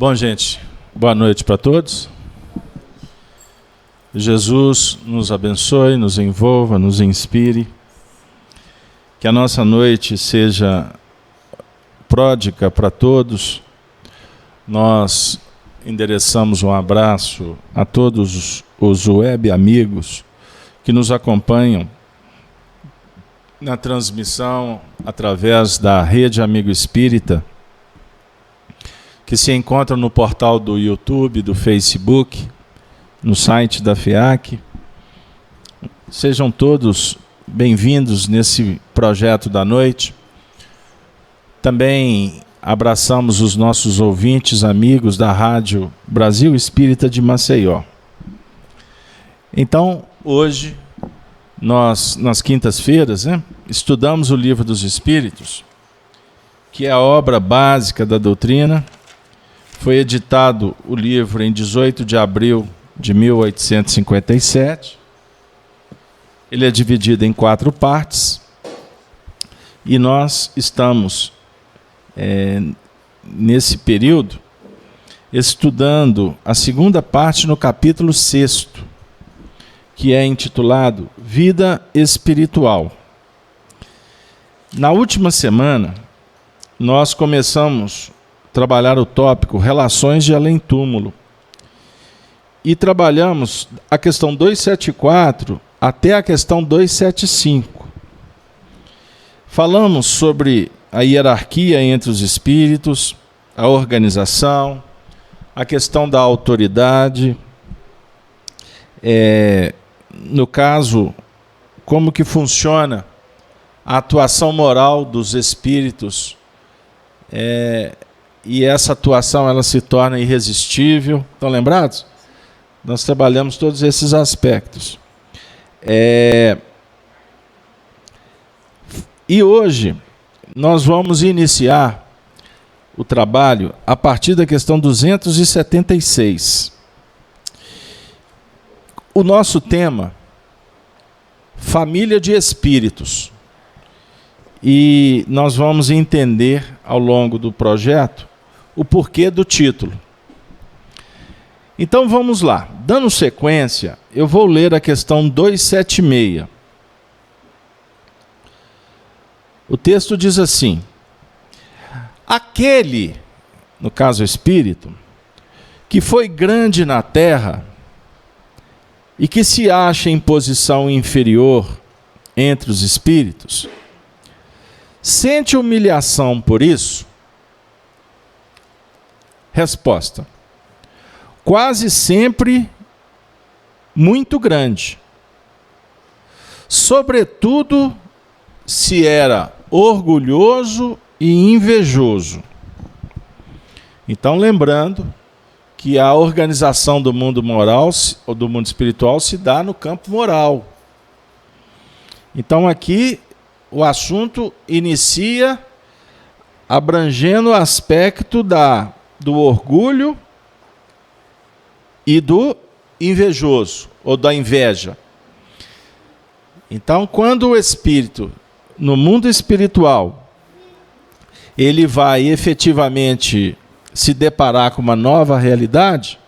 Bom, gente, boa noite para todos. Jesus nos abençoe, nos envolva, nos inspire. Que a nossa noite seja pródiga para todos. Nós endereçamos um abraço a todos os web amigos que nos acompanham na transmissão através da Rede Amigo Espírita, que se encontra no portal do YouTube, do Facebook, no site da FEAC. Sejam todos bem-vindos nesse projeto da noite. Também abraçamos os nossos ouvintes, amigos da Rádio Brasil Espírita de Maceió. Então, hoje, nós, nas quintas-feiras, estudamos o Livro dos Espíritos, que é a obra básica da doutrina. Foi editado o livro em 18 de abril de 1857. Ele é dividido em 4 partes. E nós estamos, nesse período, estudando a segunda parte no capítulo 6º, que é intitulado Vida Espiritual. Na última semana, nós começamos trabalhar o tópico Relações de Além-Túmulo. E trabalhamos a questão 274 até a questão 275. Falamos sobre a hierarquia entre os espíritos, a organização, a questão da autoridade, no caso, como que funciona a atuação moral dos espíritos, e essa atuação ela se torna irresistível. Estão lembrados? Nós trabalhamos todos esses aspectos. E hoje nós vamos iniciar o trabalho a partir da questão 276. O nosso tema, família de espíritos. E nós vamos entender ao longo do projeto o porquê do título. Então vamos lá. Dando sequência, eu vou ler a questão 276. O texto diz assim: aquele, no caso espírito, que foi grande na terra e que se acha em posição inferior entre os espíritos, sente humilhação por isso? Resposta: quase sempre muito grande. Sobretudo se era orgulhoso e invejoso. Então, lembrando que a organização do mundo moral ou do mundo espiritual se dá no campo moral. Então, aqui o assunto inicia abrangendo o aspecto do orgulho e do invejoso, ou da inveja. Então, quando o espírito, no mundo espiritual, ele vai efetivamente se deparar com uma nova realidade,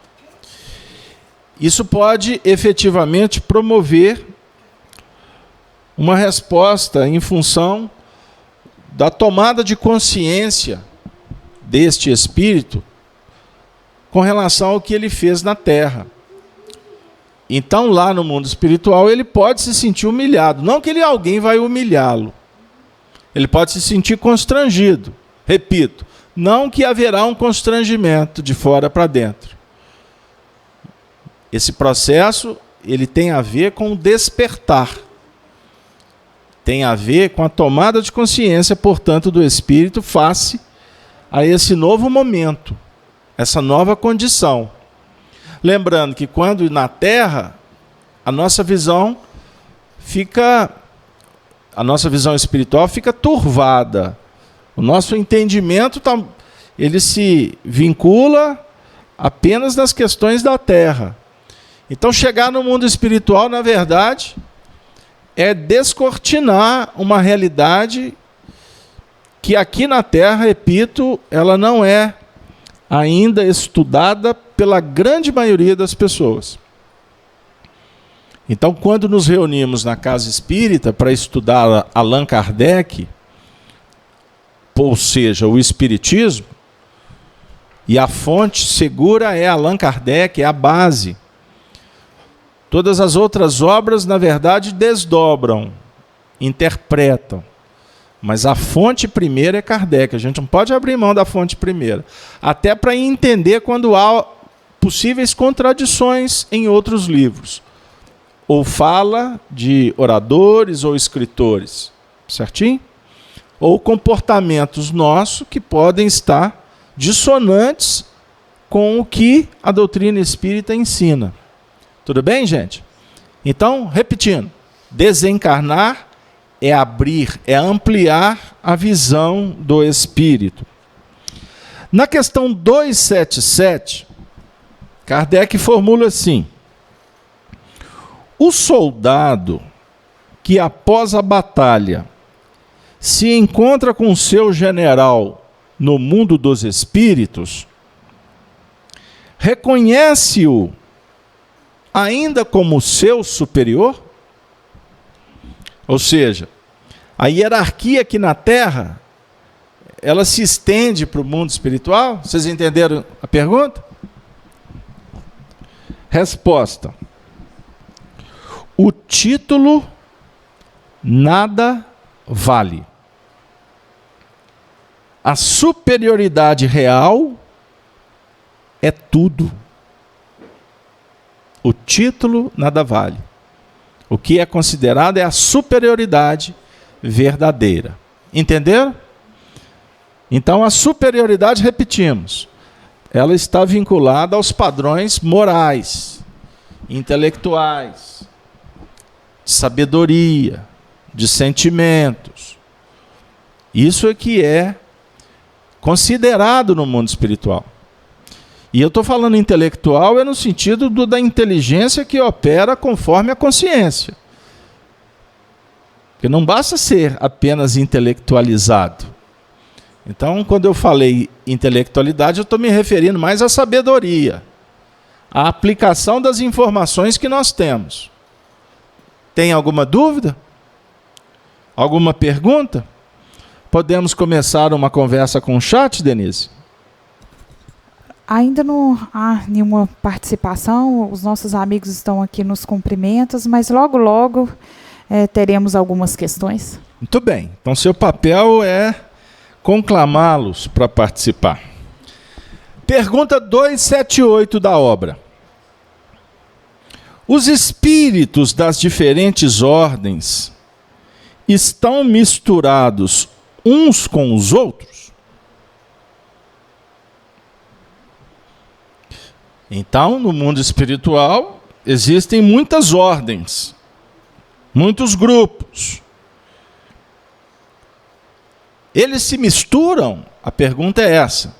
isso pode efetivamente promover uma resposta em função da tomada de consciência deste espírito com relação ao que ele fez na Terra. Então, lá no mundo espiritual, ele pode se sentir humilhado. Não que alguém vai humilhá-lo. Ele pode se sentir constrangido. Repito, não que haverá um constrangimento de fora para dentro. Esse processo, ele tem a ver com o despertar. Tem a ver com a tomada de consciência, portanto, do espírito face a esse novo momento, essa nova condição. Lembrando que quando na Terra, a nossa visão espiritual fica turvada. O nosso entendimento ele se vincula apenas nas questões da Terra. Então, chegar no mundo espiritual, na verdade, é descortinar uma realidade que aqui na Terra, repito, ela não é ainda estudada pela grande maioria das pessoas. Então, quando nos reunimos na Casa Espírita para estudar Allan Kardec, ou seja, o Espiritismo, e a fonte segura é Allan Kardec, é a base. Todas as outras obras, na verdade, desdobram, interpretam. Mas a fonte primeira é Kardec. A gente não pode abrir mão da fonte primeira. Até para entender quando há possíveis contradições em outros livros. Ou fala de oradores ou escritores. Certinho? Ou comportamentos nossos que podem estar dissonantes com o que a doutrina espírita ensina. Tudo bem, gente? Então, repetindo, desencarnar é abrir, é ampliar a visão do espírito. Na questão 277, Kardec formula assim: o soldado que após a batalha se encontra com seu general no mundo dos espíritos, reconhece-o ainda como seu superior? Ou seja, a hierarquia aqui na Terra, ela se estende para o mundo espiritual? Vocês entenderam a pergunta? Resposta: o título nada vale. A superioridade real é tudo. O título nada vale. O que é considerado é a superioridade verdadeira. Entenderam? Então, a superioridade, repetimos, ela está vinculada aos padrões morais, intelectuais, de sabedoria, de sentimentos. Isso é que é considerado no mundo espiritual. E eu estou falando intelectual é no sentido da inteligência que opera conforme a consciência. Porque não basta ser apenas intelectualizado. Então, quando eu falei intelectualidade, eu estou me referindo mais à sabedoria, à aplicação das informações que nós temos. Tem alguma dúvida? Alguma pergunta? Podemos começar uma conversa com o chat, Denise? Ainda não há nenhuma participação, os nossos amigos estão aqui nos cumprimentos, mas logo, logo teremos algumas questões. Muito bem, então seu papel é conclamá-los para participar. Pergunta 278 da obra. Os espíritos das diferentes ordens estão misturados uns com os outros? Então, no mundo espiritual, existem muitas ordens, muitos grupos. Eles se misturam? A pergunta é essa.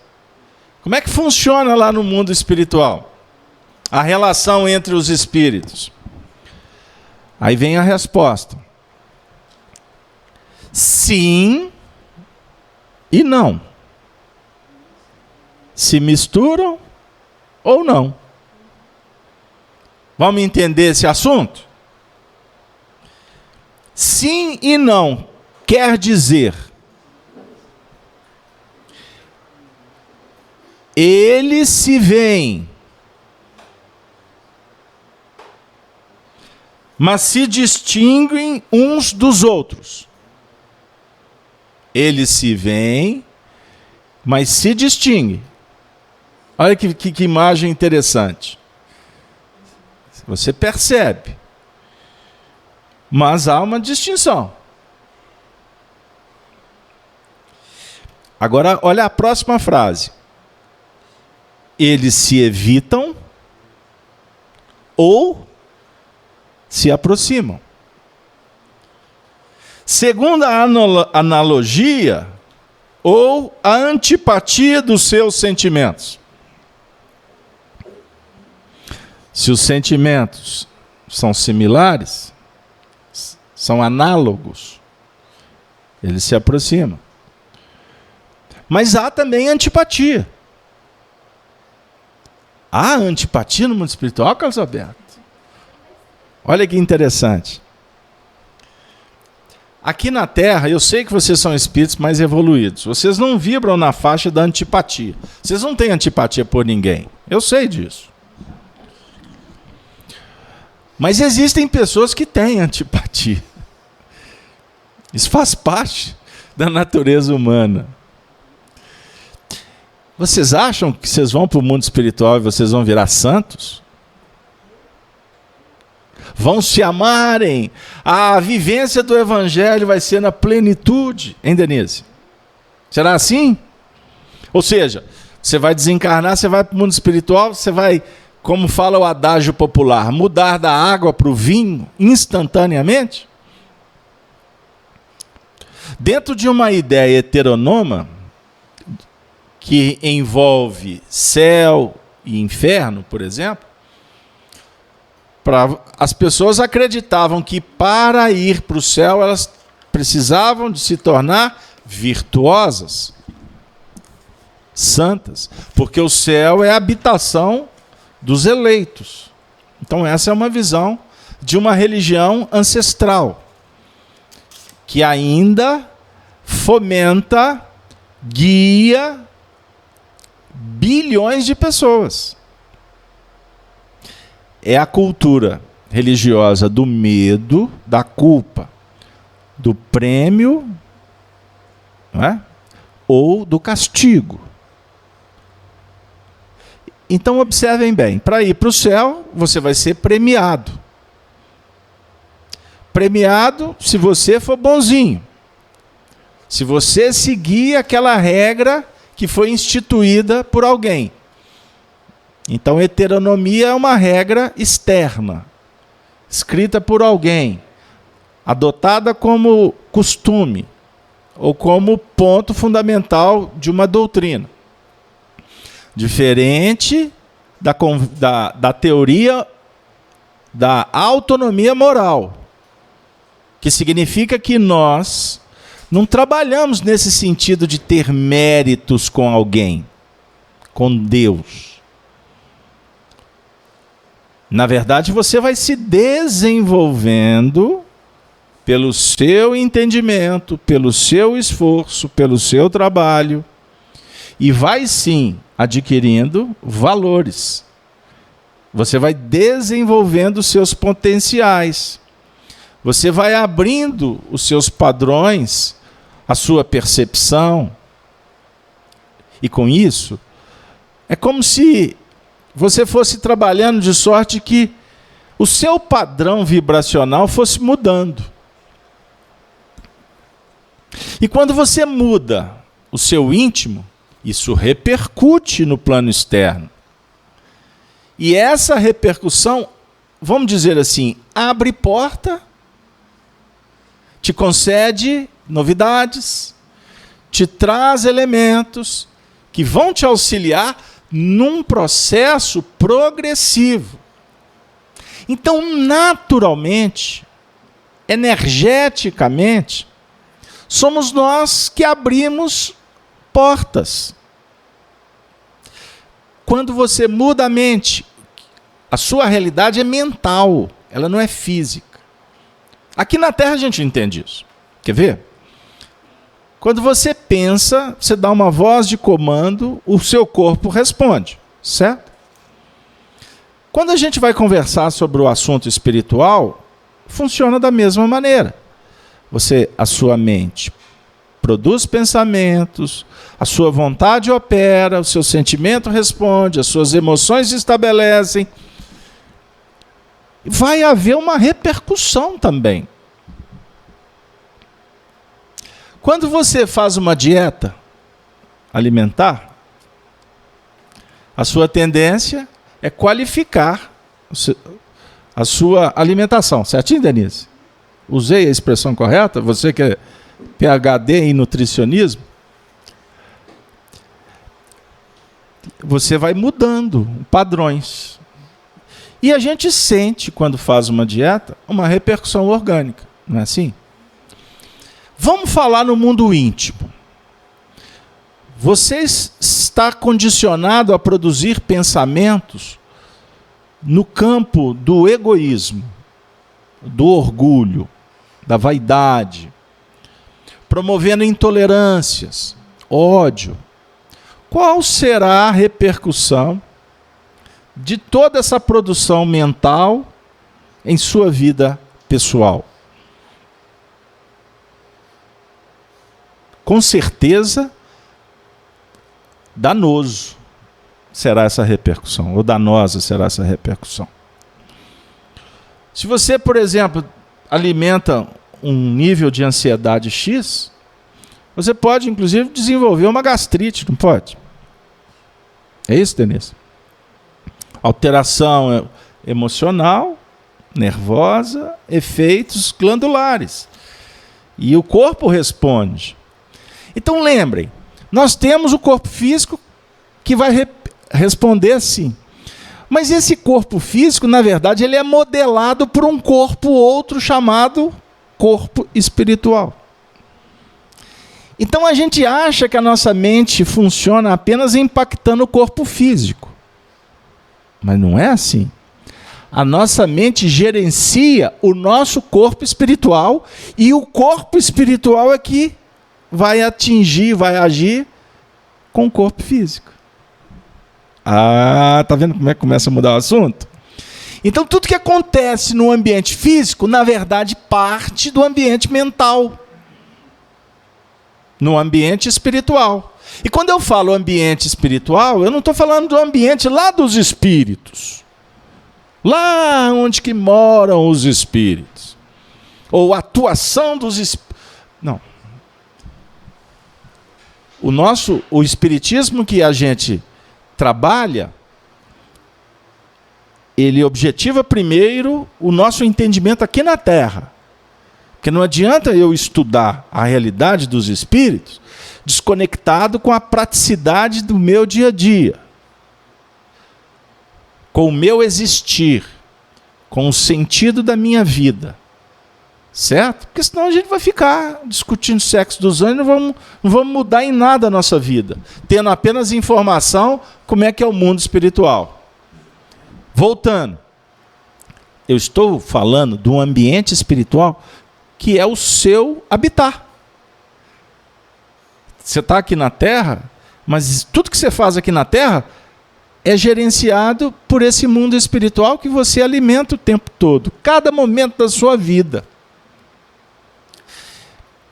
Como é que funciona lá no mundo espiritual? A relação entre os espíritos. Aí vem a resposta. Sim e não. Se misturam ou não. Vamos entender esse assunto? Sim e não quer dizer eles se veem, mas se distinguem uns dos outros. Eles se veem, mas se distinguem. Olha que imagem interessante. Você percebe. Mas há uma distinção. Agora, olha a próxima frase. Eles se evitam ou se aproximam. Segundo a analogia ou a antipatia dos seus sentimentos. Se os sentimentos são similares, são análogos, eles se aproximam. Mas há também antipatia. Há antipatia no mundo espiritual, Carlos Alberto? Olha que interessante. Aqui na Terra, eu sei que vocês são espíritos mais evoluídos. Vocês não vibram na faixa da antipatia. Vocês não têm antipatia por ninguém. Eu sei disso. Mas existem pessoas que têm antipatia. Isso faz parte da natureza humana. Vocês acham que vocês vão para o mundo espiritual e vocês vão virar santos? Vão se amarem? A vivência do evangelho vai ser na plenitude, hein, Denise? Será assim? Ou seja, você vai desencarnar, você vai para o mundo espiritual, você vai, como fala o adágio popular, mudar da água para o vinho instantaneamente? Dentro de uma ideia heteronômica, que envolve céu e inferno, por exemplo, as pessoas acreditavam que para ir para o céu elas precisavam de se tornar virtuosas, santas, porque o céu é a habitação dos eleitos. Então essa é uma visão de uma religião ancestral, que ainda fomenta, guia bilhões de pessoas. É a cultura religiosa do medo, da culpa, do prêmio, não é? Ou do castigo. Então observem bem, para ir para o céu, você vai ser premiado. Premiado se você for bonzinho. Se você seguir aquela regra que foi instituída por alguém. Então, heteronomia é uma regra externa, escrita por alguém, adotada como costume, ou como ponto fundamental de uma doutrina. Diferente da teoria da autonomia moral, que significa que nós não trabalhamos nesse sentido de ter méritos com alguém, com Deus. Na verdade, você vai se desenvolvendo pelo seu entendimento, pelo seu esforço, pelo seu trabalho, e vai sim adquirindo valores. Você vai desenvolvendo seus potenciais. Você vai abrindo os seus padrões, a sua percepção. E com isso, é como se você fosse trabalhando de sorte que o seu padrão vibracional fosse mudando. E quando você muda o seu íntimo, isso repercute no plano externo. E essa repercussão, vamos dizer assim, abre porta, te concede novidades, te traz elementos que vão te auxiliar num processo progressivo. Então, naturalmente, energeticamente, somos nós que abrimos portas. Quando você muda a mente, a sua realidade é mental, ela não é física. Aqui na Terra a gente entende isso. Quer ver? Quando você pensa, você dá uma voz de comando, o seu corpo responde, certo? Quando a gente vai conversar sobre o assunto espiritual, funciona da mesma maneira. A sua mente produz pensamentos, a sua vontade opera, o seu sentimento responde, as suas emoções se estabelecem. Vai haver uma repercussão também. Quando você faz uma dieta alimentar, a sua tendência é qualificar a sua alimentação. Certinho, Denise? Usei a expressão correta? Você que é PhD em nutricionismo? Você vai mudando padrões. E a gente sente, quando faz uma dieta, uma repercussão orgânica. Não é assim? Vamos falar no mundo íntimo. Vocês está condicionado a produzir pensamentos no campo do egoísmo, do orgulho, da vaidade, promovendo intolerâncias, ódio, qual será a repercussão de toda essa produção mental em sua vida pessoal? Com certeza, danoso será essa repercussão, ou danosa será essa repercussão. Se você, por exemplo, alimenta um nível de ansiedade X, você pode, inclusive, desenvolver uma gastrite, não pode? É isso, Denise? Alteração emocional, nervosa, efeitos glandulares. E o corpo responde. Então lembrem, nós temos o corpo físico que vai responder sim. Mas esse corpo físico, na verdade, ele é modelado por um corpo outro chamado corpo espiritual. Então a gente acha que a nossa mente funciona apenas impactando o corpo físico. Mas não é assim. A nossa mente gerencia o nosso corpo espiritual e o corpo espiritual é que vai atingir, vai agir com o corpo físico. Ah, tá vendo como é que começa a mudar o assunto? Então tudo que acontece no ambiente físico, na verdade, parte do ambiente mental. No ambiente espiritual. E quando eu falo ambiente espiritual, eu não estou falando do ambiente lá dos espíritos. Lá onde que moram os espíritos. Ou a atuação dos espíritos. Não. O espiritismo que a gente trabalha, ele objetiva primeiro o nosso entendimento aqui na Terra. Porque não adianta eu estudar a realidade dos espíritos desconectado com a praticidade do meu dia a dia, com o meu existir, com o sentido da minha vida. Certo? Porque senão a gente vai ficar discutindo o sexo dos anjos e não vamos mudar em nada a nossa vida, tendo apenas informação como é que é o mundo espiritual. Voltando, eu estou falando de um ambiente espiritual que é o seu habitat. Você está aqui na Terra, mas tudo que você faz aqui na Terra é gerenciado por esse mundo espiritual que você alimenta o tempo todo, cada momento da sua vida.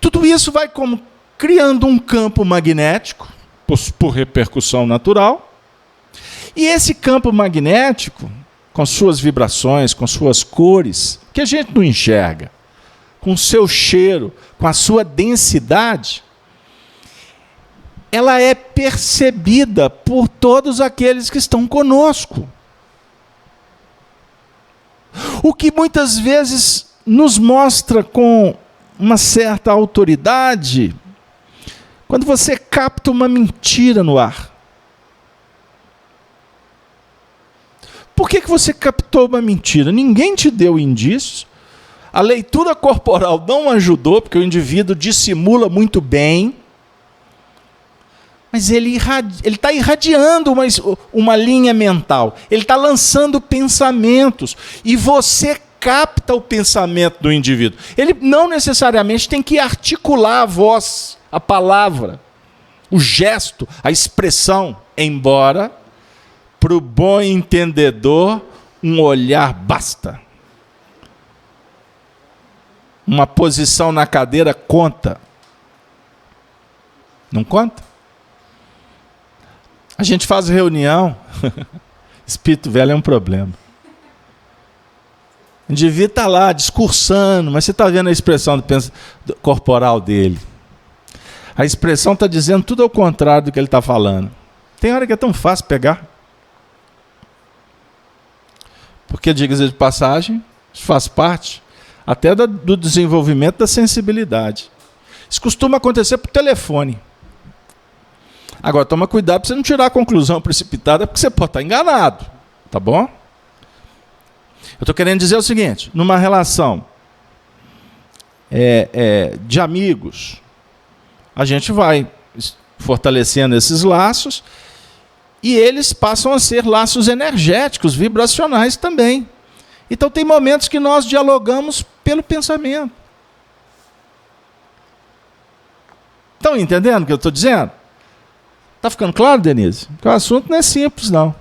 Tudo isso vai como criando um campo magnético, por repercussão natural, e esse campo magnético, com suas vibrações, com suas cores, que a gente não enxerga, com o seu cheiro, com a sua densidade, ela é percebida por todos aqueles que estão conosco. O que muitas vezes nos mostra com uma certa autoridade quando você capta uma mentira no ar. Por que você captou uma mentira? Ninguém te deu indícios. A leitura corporal não ajudou, porque o indivíduo dissimula muito bem. Mas ele está irradiando uma linha mental. Ele está lançando pensamentos. E você capta o pensamento do indivíduo. Ele não necessariamente tem que articular a voz, a palavra, o gesto, a expressão. Embora, para o bom entendedor, um olhar basta. Uma posição na cadeira conta. Não conta? A gente faz reunião, espírito velho é um problema. O indivíduo está lá discursando, mas você está vendo a expressão corporal dele. A expressão está dizendo tudo ao contrário do que ele está falando. Tem hora que é tão fácil pegar. Porque, diga-se de passagem, isso faz parte até do desenvolvimento da sensibilidade. Isso costuma acontecer por telefone. Agora, toma cuidado para você não tirar a conclusão precipitada, porque você pode estar enganado. Tá bom? Eu estou querendo dizer o seguinte, numa relação de amigos, a gente vai fortalecendo esses laços E eles passam a ser laços energéticos, vibracionais também. Então tem momentos que nós dialogamos pelo pensamento. Estão entendendo o que eu estou dizendo? Está ficando claro, Denise? Porque o assunto não é simples, não.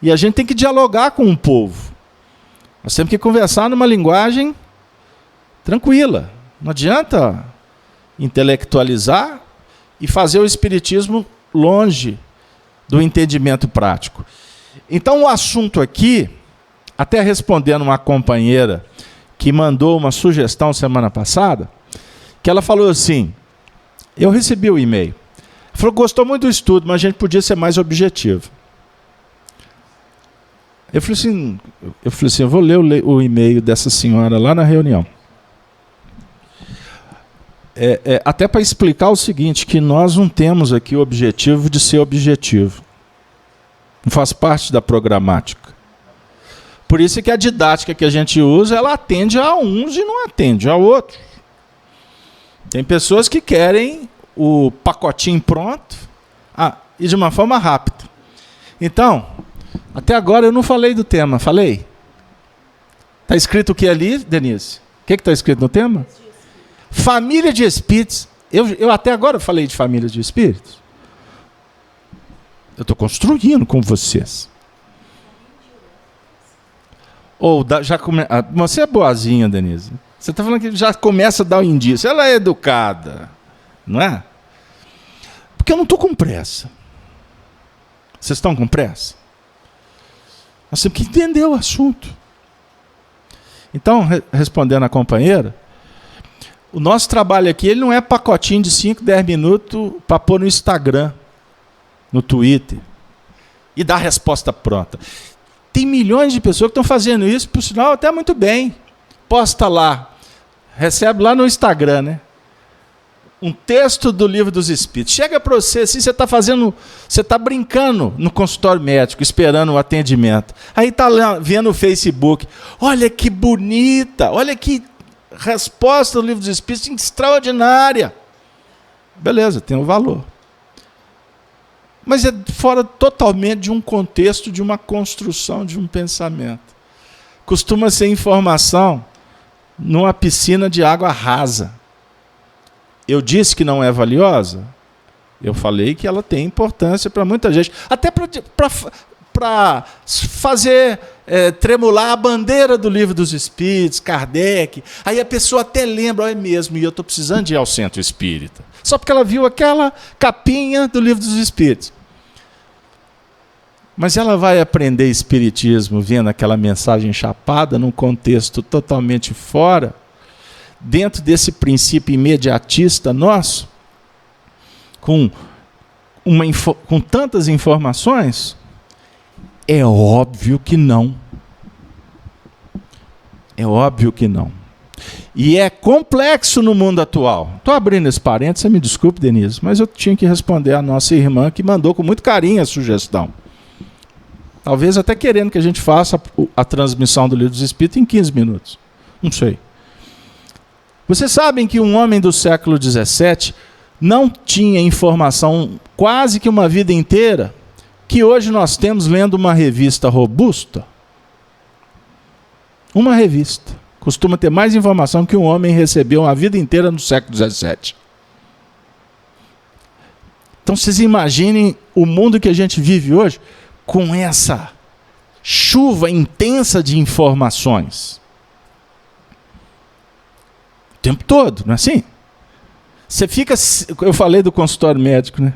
E a gente tem que dialogar com o povo. Nós temos que conversar numa linguagem tranquila. Não adianta intelectualizar e fazer o espiritismo longe do entendimento prático. Então o assunto aqui, até respondendo uma companheira que mandou uma sugestão semana passada, que ela falou assim, eu recebi o e-mail, falou que gostou muito do estudo, mas a gente podia ser mais objetivo. Eu falei assim, eu vou ler o e-mail dessa senhora lá na reunião. Até para explicar o seguinte, que nós não temos aqui o objetivo de ser objetivo. Não faz parte da programática. Por isso é que a didática que a gente usa, ela atende a uns e não atende a outros. Tem pessoas que querem o pacotinho pronto e de uma forma rápida. Então, até agora eu não falei do tema, falei? Está escrito o que ali, Denise? O que está escrito no tema? Família de espíritos. Eu até agora falei de família de espíritos. Eu estou construindo com vocês. Você é boazinha, Denise. Você está falando que já começa a dar um indício. Ela é educada, não é? Porque eu não estou com pressa. Vocês estão com pressa? Nós temos que entender o assunto. Então, respondendo à companheira, o nosso trabalho aqui ele não é pacotinho de 5, 10 minutos para pôr no Instagram, no Twitter, e dar a resposta pronta. Tem milhões de pessoas que estão fazendo isso, por sinal, até muito bem. Posta lá, recebe lá no Instagram, né? Um texto do Livro dos Espíritos. Chega para você, assim, você está brincando no consultório médico, esperando o atendimento. Aí está lá vendo o Facebook. Olha que bonita, olha que resposta do Livro dos Espíritos extraordinária. Beleza, tem um valor. Mas é fora totalmente de um contexto, de uma construção, de um pensamento. Costuma ser informação numa piscina de água rasa. Eu disse que não é valiosa? Eu falei que ela tem importância para muita gente. Até para fazer tremular a bandeira do Livro dos Espíritos, Kardec. Aí a pessoa até lembra, é mesmo, e eu estou precisando de ir ao centro espírita. Só porque ela viu aquela capinha do Livro dos Espíritos. Mas ela vai aprender espiritismo vendo aquela mensagem chapada num contexto totalmente fora, dentro desse princípio imediatista nosso, com tantas informações? É óbvio que não. É óbvio que não. E é complexo no mundo atual. Estou abrindo esse parênteses, você me desculpe, Denise, mas eu tinha que responder à nossa irmã que mandou com muito carinho a sugestão. Talvez até querendo que a gente faça a transmissão do Livro dos Espíritos em 15 minutos. Não sei. Vocês sabem que um homem do século XVII não tinha informação quase que uma vida inteira que hoje nós temos lendo uma revista robusta? Uma revista costuma ter mais informação que um homem recebeu uma vida inteira no século XVII. Então vocês imaginem o mundo que a gente vive hoje com essa chuva intensa de informações. O tempo todo, não é assim? Você fica... Eu falei do consultório médico, né?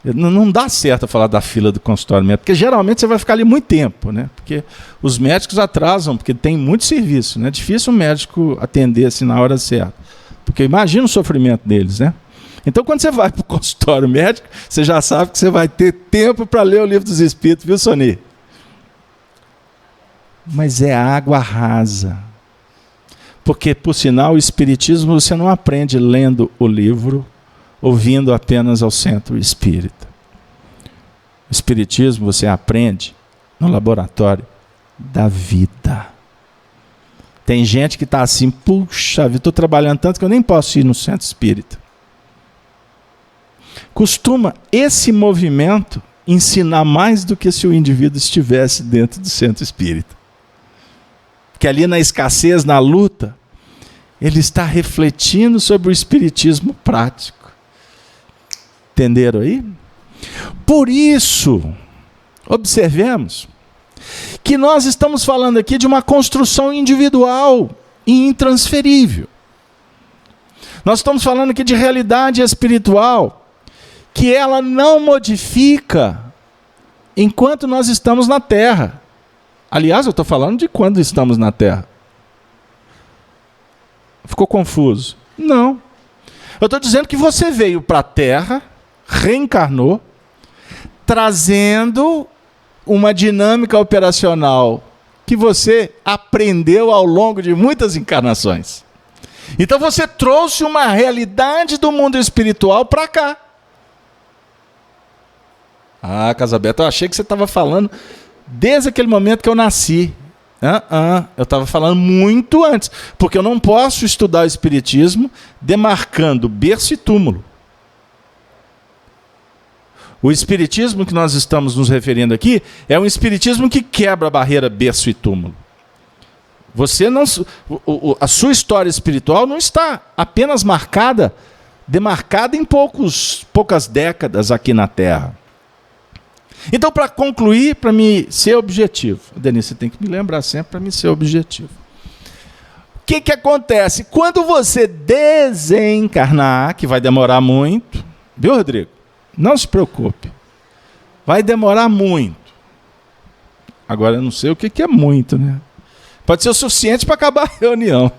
Não dá certo falar da fila do consultório médico, porque geralmente você vai ficar ali muito tempo, né? Porque os médicos atrasam, porque tem muito serviço, né? É difícil um médico atender assim na hora certa. Porque imagina o sofrimento deles, né? Então, quando você vai para o consultório médico, você já sabe que você vai ter tempo para ler o Livro dos Espíritos, viu, Sony? Mas é água rasa. Porque, por sinal, o Espiritismo você não aprende lendo o livro, ouvindo apenas ao centro espírita. O Espiritismo você aprende no laboratório da vida. Tem gente que está assim, puxa vida, estou trabalhando tanto que eu nem posso ir no centro espírita. Costuma esse movimento ensinar mais do que se o indivíduo estivesse dentro do centro espírita. Porque ali na escassez, na luta, ele está refletindo sobre o espiritismo prático. Entenderam aí? Por isso, observemos que nós estamos falando aqui de uma construção individual e intransferível. Nós estamos falando aqui de realidade espiritual que ela não modifica enquanto nós estamos na Terra. Aliás, eu estou falando de quando estamos na Terra. Ficou confuso? Não. Eu estou dizendo que você veio para a Terra, reencarnou, trazendo uma dinâmica operacional que você aprendeu ao longo de muitas encarnações. Então você trouxe uma realidade do mundo espiritual para cá. Ah, Casabeto, eu achei que você estava falando desde aquele momento que eu nasci. Eu estava falando muito antes, porque eu não posso estudar o espiritismo demarcando berço e túmulo. O espiritismo que nós estamos nos referindo aqui é um espiritismo que quebra a barreira berço e túmulo. Você não, a sua história espiritual não está apenas demarcada em poucas décadas aqui na Terra. Então, para concluir, para mim ser objetivo, Denise, você tem que me lembrar sempre para mim ser objetivo. O que acontece? Quando você desencarnar, que vai demorar muito, viu, Rodrigo? Não se preocupe, vai demorar muito. Agora, eu não sei o que é muito, né? Pode ser o suficiente para acabar a reunião.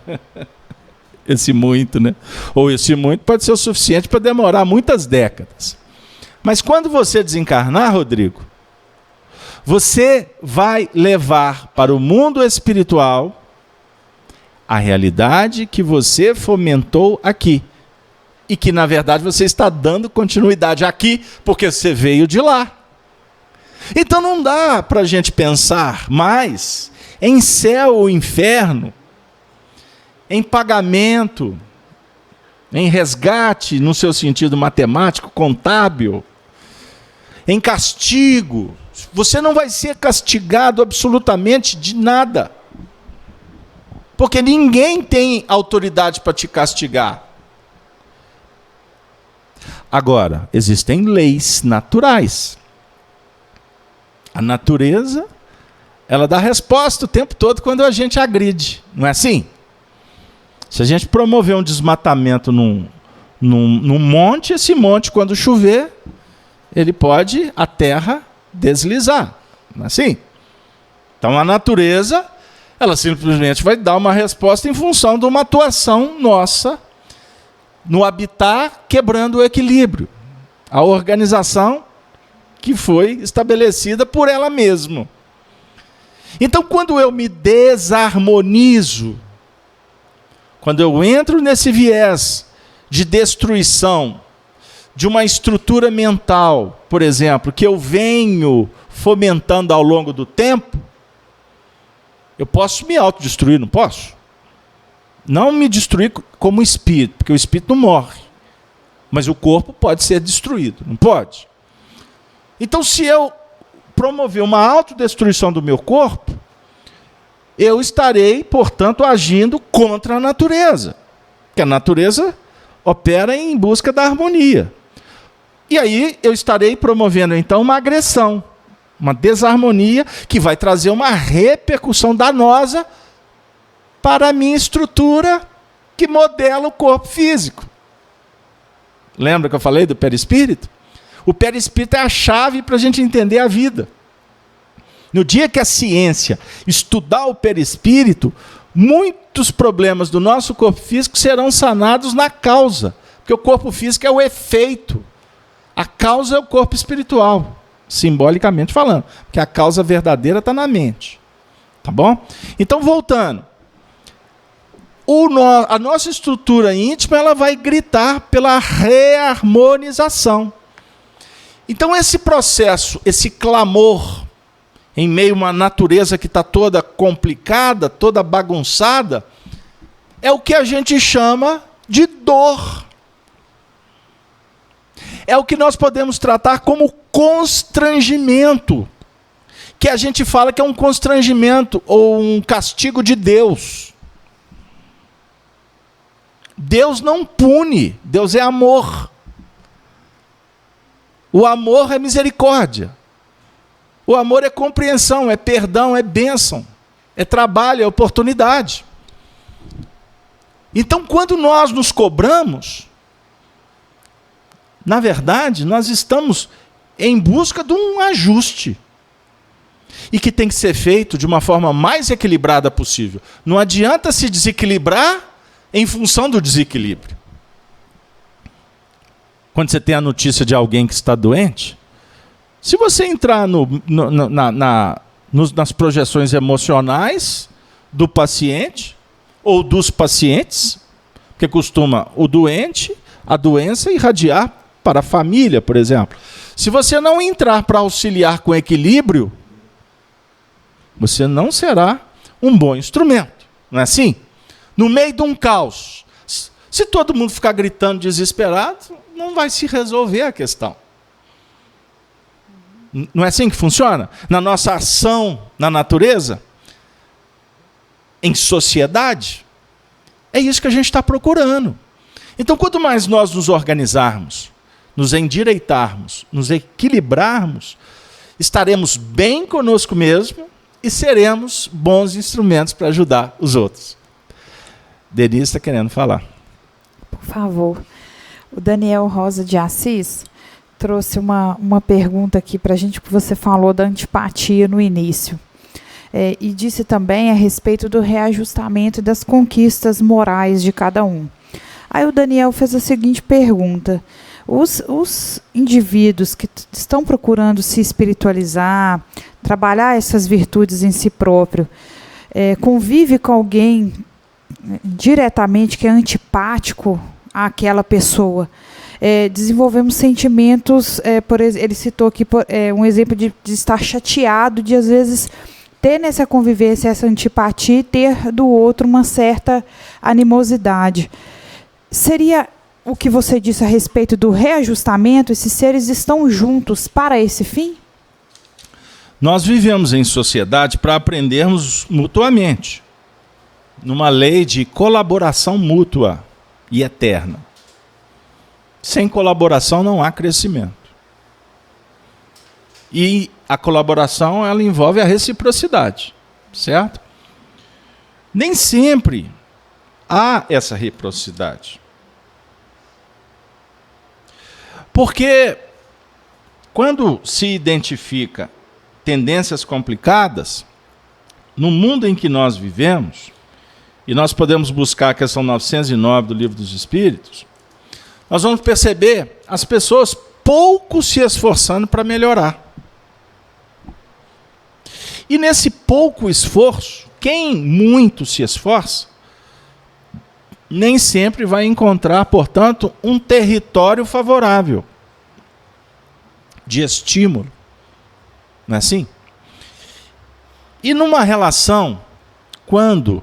Esse muito, né? Ou esse muito pode ser o suficiente para demorar muitas décadas. Mas quando você desencarnar, Rodrigo, você vai levar para o mundo espiritual a realidade que você fomentou aqui. E que, na verdade, você está dando continuidade aqui, porque você veio de lá. Então não dá para a gente pensar mais em céu ou inferno, em pagamento, em resgate, no seu sentido matemático, contábil, em castigo. Você não vai ser castigado absolutamente de nada. Porque ninguém tem autoridade para te castigar. Agora, existem leis naturais. A natureza, ela dá resposta o tempo todo quando a gente agride. Não é assim? Se a gente promover um desmatamento num monte, esse monte, quando chover, a terra deslizar. Não é assim? Então a natureza, ela simplesmente vai dar uma resposta em função de uma atuação nossa no habitat, quebrando o equilíbrio. A organização que foi estabelecida por ela mesma. Então, quando eu me desarmonizo, quando eu entro nesse viés de destruição de uma estrutura mental, por exemplo, que eu venho fomentando ao longo do tempo, eu posso me autodestruir, não posso? Não me destruir como espírito, porque o espírito não morre. Mas o corpo pode ser destruído, não pode? Então, se eu promover uma autodestruição do meu corpo, eu estarei, portanto, agindo contra a natureza. Porque a natureza opera em busca da harmonia. E aí eu estarei promovendo, então, uma agressão, uma desarmonia que vai trazer uma repercussão danosa para a minha estrutura que modela o corpo físico. Lembra que eu falei do perispírito? O perispírito é a chave para a gente entender a vida. No dia que a ciência estudar o perispírito, muitos problemas do nosso corpo físico serão sanados na causa. Porque o corpo físico é o efeito. A causa é o corpo espiritual, simbolicamente falando. Porque a causa verdadeira está na mente. Tá bom? Então, voltando. A nossa estrutura íntima, ela vai gritar pela reharmonização. Então, esse processo, esse clamor, em meio a uma natureza que está toda complicada, toda bagunçada, é o que a gente chama de dor. é o que nós podemos tratar como constrangimento, que a gente fala que é um constrangimento ou um castigo de Deus. Deus não pune, Deus é amor. O amor é misericórdia. O amor é compreensão, é perdão, é bênção, é trabalho, é oportunidade. Então, quando nós nos cobramos, na verdade, nós estamos em busca de um ajuste. E que tem que ser feito de uma forma mais equilibrada possível. Não adianta se desequilibrar em função do desequilíbrio. Quando você tem a notícia de alguém que está doente, se você entrar nas projeções emocionais do paciente ou dos pacientes, porque costuma o doente, a doença irradiar para a família, por exemplo. Se você não entrar para auxiliar com equilíbrio, você não será um bom instrumento, não é assim? No meio de um caos, se todo mundo ficar gritando desesperado, não vai se resolver a questão. Não é assim que funciona? Na nossa ação na natureza, em sociedade, é isso que a gente está procurando. Então, quanto mais nós nos organizarmos, nos endireitarmos, nos equilibrarmos, estaremos bem conosco mesmo e seremos bons instrumentos para ajudar os outros. Denise está querendo falar. Por favor. O Daniel Rosa de Assis trouxe uma pergunta aqui para a gente, que você falou da antipatia no início. E disse também a respeito do reajustamento e das conquistas morais de cada um. Aí o Daniel fez a seguinte pergunta: os indivíduos que estão procurando se espiritualizar, trabalhar essas virtudes em si próprio, convive com alguém diretamente que é antipático àquela pessoa, desenvolvemos sentimentos, ele citou aqui um exemplo de estar chateado, de às vezes ter nessa convivência essa antipatia e ter do outro uma certa animosidade. Seria o que você disse a respeito do reajustamento? Esses seres estão juntos para esse fim? Nós vivemos em sociedade para aprendermos mutuamente, numa lei de colaboração mútua e eterna. Sem colaboração não há crescimento. E a colaboração, ela envolve a reciprocidade, certo? Nem sempre há essa reciprocidade. Porque quando se identifica tendências complicadas, no mundo em que nós vivemos, e nós podemos buscar a questão 909 do Livro dos Espíritos, nós vamos perceber as pessoas pouco se esforçando para melhorar. E nesse pouco esforço, quem muito se esforça, nem sempre vai encontrar, portanto, um território favorável de estímulo. Não é assim? E numa relação, quando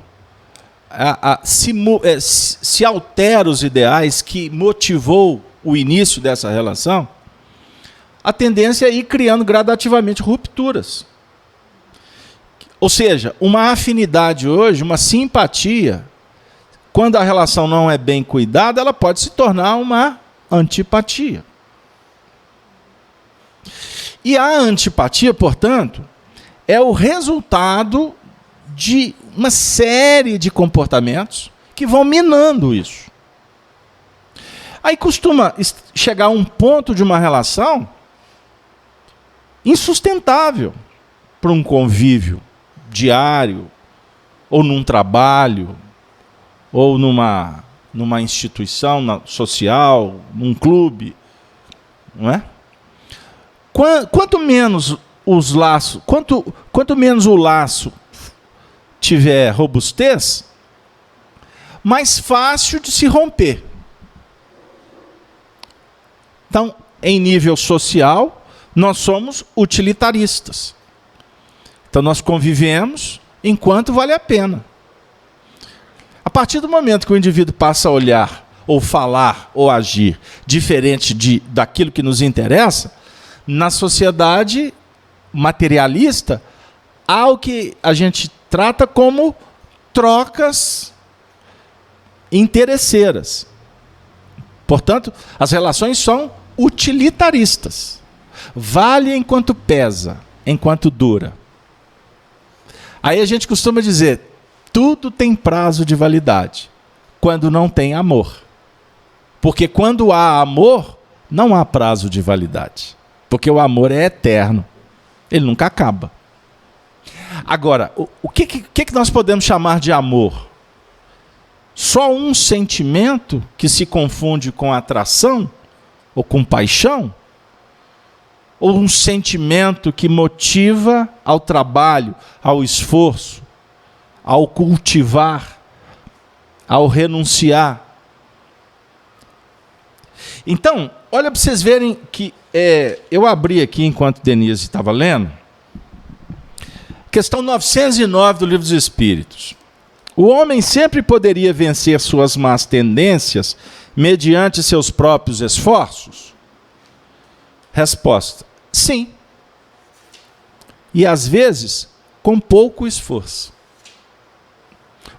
se altera os ideais que motivou o início dessa relação, a tendência é ir criando gradativamente rupturas. Ou seja, uma afinidade hoje, uma simpatia, quando a relação não é bem cuidada, ela pode se tornar uma antipatia. E a antipatia, portanto, é o resultado de uma série de comportamentos que vão minando isso. Aí costuma chegar a um ponto de uma relação insustentável para um convívio diário, ou num trabalho, ou numa instituição social, num clube, não é? Quanto menos os laços, quanto menos o laço tiver robustez, mais fácil de se romper. Então, em nível social, nós somos utilitaristas. Então, nós convivemos enquanto vale a pena. A partir do momento que o indivíduo passa a olhar ou falar, ou agir diferente daquilo que nos interessa, na sociedade materialista, há o que a gente trata como trocas interesseiras. Portanto, as relações são utilitaristas. Vale enquanto pesa, enquanto dura. Aí a gente costuma dizer, tudo tem prazo de validade, quando não tem amor. Porque quando há amor, não há prazo de validade. Porque o amor é eterno. Ele nunca acaba. Agora, o que nós podemos chamar de amor? Só um sentimento que se confunde com atração ou com paixão? Ou um sentimento que motiva ao trabalho, ao esforço, ao cultivar, ao renunciar? Então, olha para vocês verem que eu abri aqui enquanto Denise estava lendo, questão 909 do Livro dos Espíritos. O homem sempre poderia vencer suas más tendências mediante seus próprios esforços? Resposta: sim. E às vezes, com pouco esforço.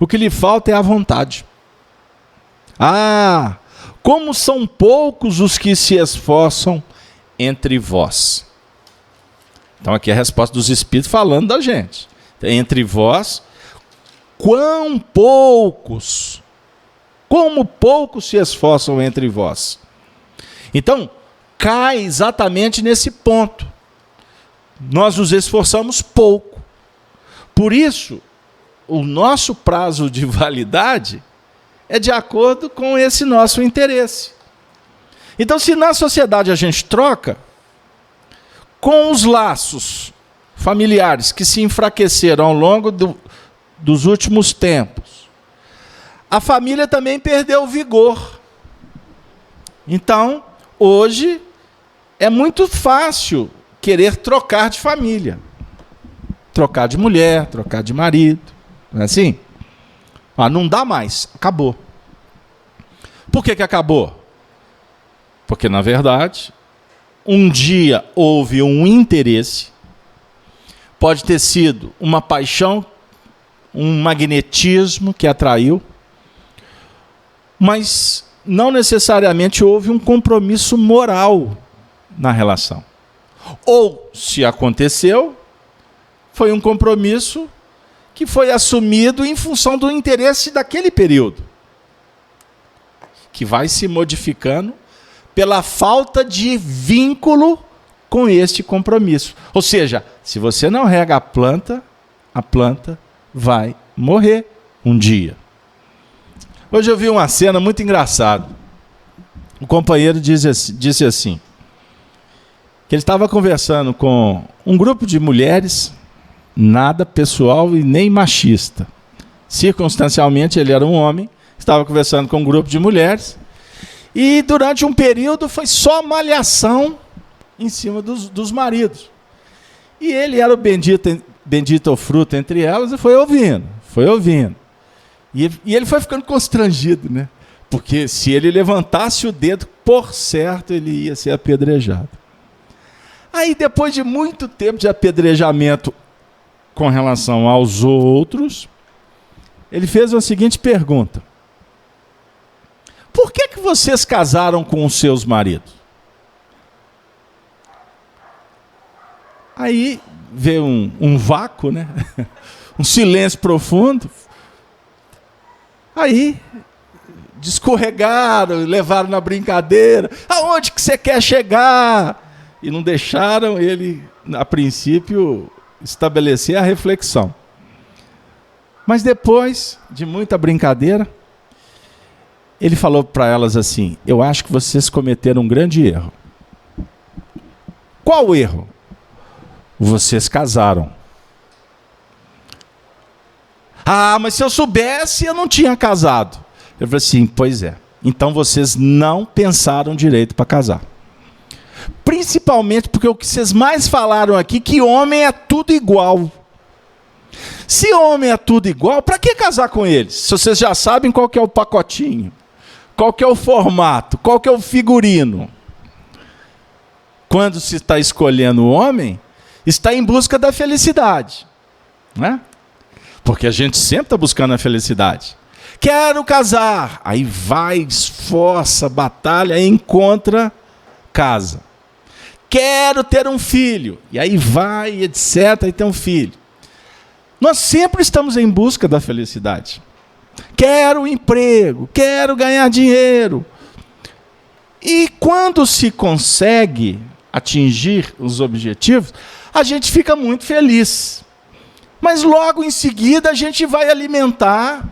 O que lhe falta é a vontade. Ah, como são poucos os que se esforçam entre vós. Então aqui é a resposta dos Espíritos falando da gente. Entre vós, quão poucos, como poucos se esforçam entre vós. Então, cai exatamente nesse ponto. Nós nos esforçamos pouco. Por isso, o nosso prazo de validade é de acordo com esse nosso interesse. Então, se na sociedade a gente troca, com os laços familiares que se enfraqueceram ao longo dos últimos tempos, a família também perdeu o vigor. Então, hoje, é muito fácil querer trocar de família. Trocar de mulher, trocar de marido. Não é assim? Não dá mais, acabou. Por que acabou? Porque, na verdade, um dia houve um interesse, pode ter sido uma paixão, um magnetismo que atraiu, mas não necessariamente houve um compromisso moral na relação. Ou, se aconteceu, foi um compromisso que foi assumido em função do interesse daquele período, que vai se modificando pela falta de vínculo com este compromisso. Ou seja, se você não rega a planta vai morrer um dia. Hoje eu vi uma cena muito engraçada. O companheiro disse assim, que ele estava conversando com um grupo de mulheres, nada pessoal e nem machista. Circunstancialmente ele era um homem, estava conversando com um grupo de mulheres, e durante um período foi só malhação em cima dos maridos. E ele era o bendito fruto entre elas e foi ouvindo. E ele foi ficando constrangido, né? Porque se ele levantasse o dedo, por certo ele ia ser apedrejado. Aí, depois de muito tempo de apedrejamento com relação aos outros, ele fez a seguinte pergunta: por que vocês casaram com os seus maridos? Aí veio um vácuo, né? Um silêncio profundo. Aí escorregaram, levaram na brincadeira. Aonde que você quer chegar? E não deixaram ele, a princípio, estabelecer a reflexão. Mas depois de muita brincadeira, ele falou para elas assim: eu acho que vocês cometeram um grande erro. Qual erro? Vocês casaram. Mas se eu soubesse, eu não tinha casado. Eu falei assim: pois é. Então vocês não pensaram direito para casar. Principalmente porque o que vocês mais falaram aqui, que homem é tudo igual. Se homem é tudo igual, para que casar com eles? Se vocês já sabem qual que é o pacotinho. Qual que é o formato? Qual que é o figurino? Quando se está escolhendo o homem, está em busca da felicidade, né? Porque a gente sempre está buscando a felicidade. Quero casar. Aí vai, esforça, batalha, encontra, casa. Quero ter um filho. E aí vai, etc., e tem um filho. Nós sempre estamos em busca da felicidade. Quero um emprego, quero ganhar dinheiro. E quando se consegue atingir os objetivos, a gente fica muito feliz. Mas logo em seguida a gente vai alimentar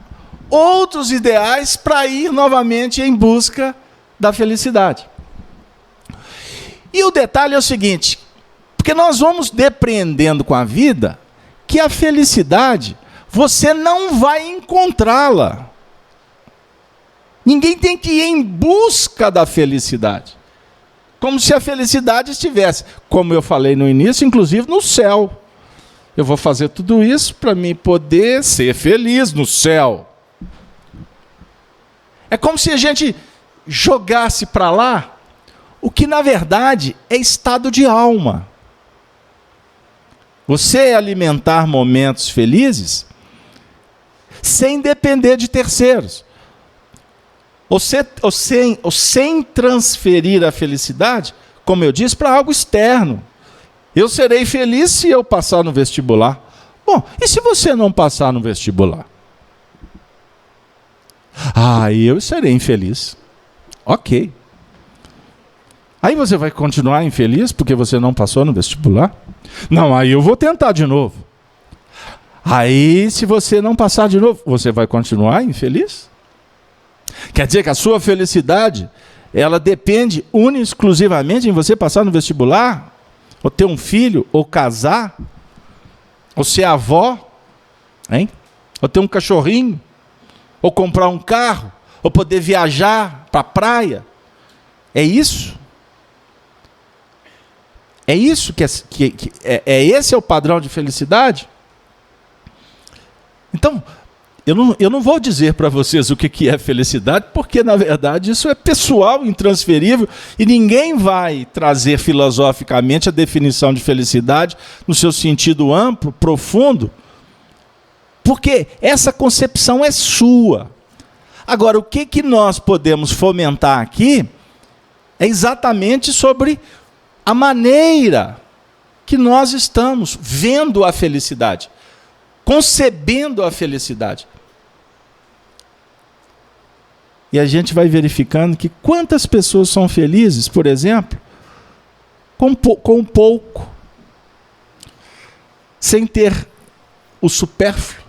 outros ideais para ir novamente em busca da felicidade. E o detalhe é o seguinte, porque nós vamos depreendendo com a vida que a felicidade você não vai encontrá-la. Ninguém tem que ir em busca da felicidade. Como se a felicidade estivesse, como eu falei no início, inclusive no céu. Eu vou fazer tudo isso para mim poder ser feliz no céu. É como se a gente jogasse para lá o que na verdade é estado de alma. Você alimentar momentos felizes sem depender de terceiros. Ou sem transferir a felicidade, como eu disse, para algo externo. Eu serei feliz se eu passar no vestibular. Bom, e se você não passar no vestibular? Eu serei infeliz. Ok. Aí você vai continuar infeliz porque você não passou no vestibular? Não, aí eu vou tentar de novo. Aí, se você não passar de novo, você vai continuar infeliz? Quer dizer que a sua felicidade, ela depende única e exclusivamente em você passar no vestibular? Ou ter um filho? Ou casar? Ou ser avó? Hein? Ou ter um cachorrinho? Ou comprar um carro? Ou poder viajar para a praia? É isso? É isso esse é o padrão de felicidade? Então, eu não vou dizer para vocês o que é felicidade, porque, na verdade, isso é pessoal, intransferível, e ninguém vai trazer filosoficamente a definição de felicidade no seu sentido amplo, profundo, porque essa concepção é sua. Agora, o que nós podemos fomentar aqui é exatamente sobre a maneira que nós estamos vendo a felicidade, concebendo a felicidade. E a gente vai verificando que quantas pessoas são felizes, por exemplo, com pouco, sem ter o supérfluo.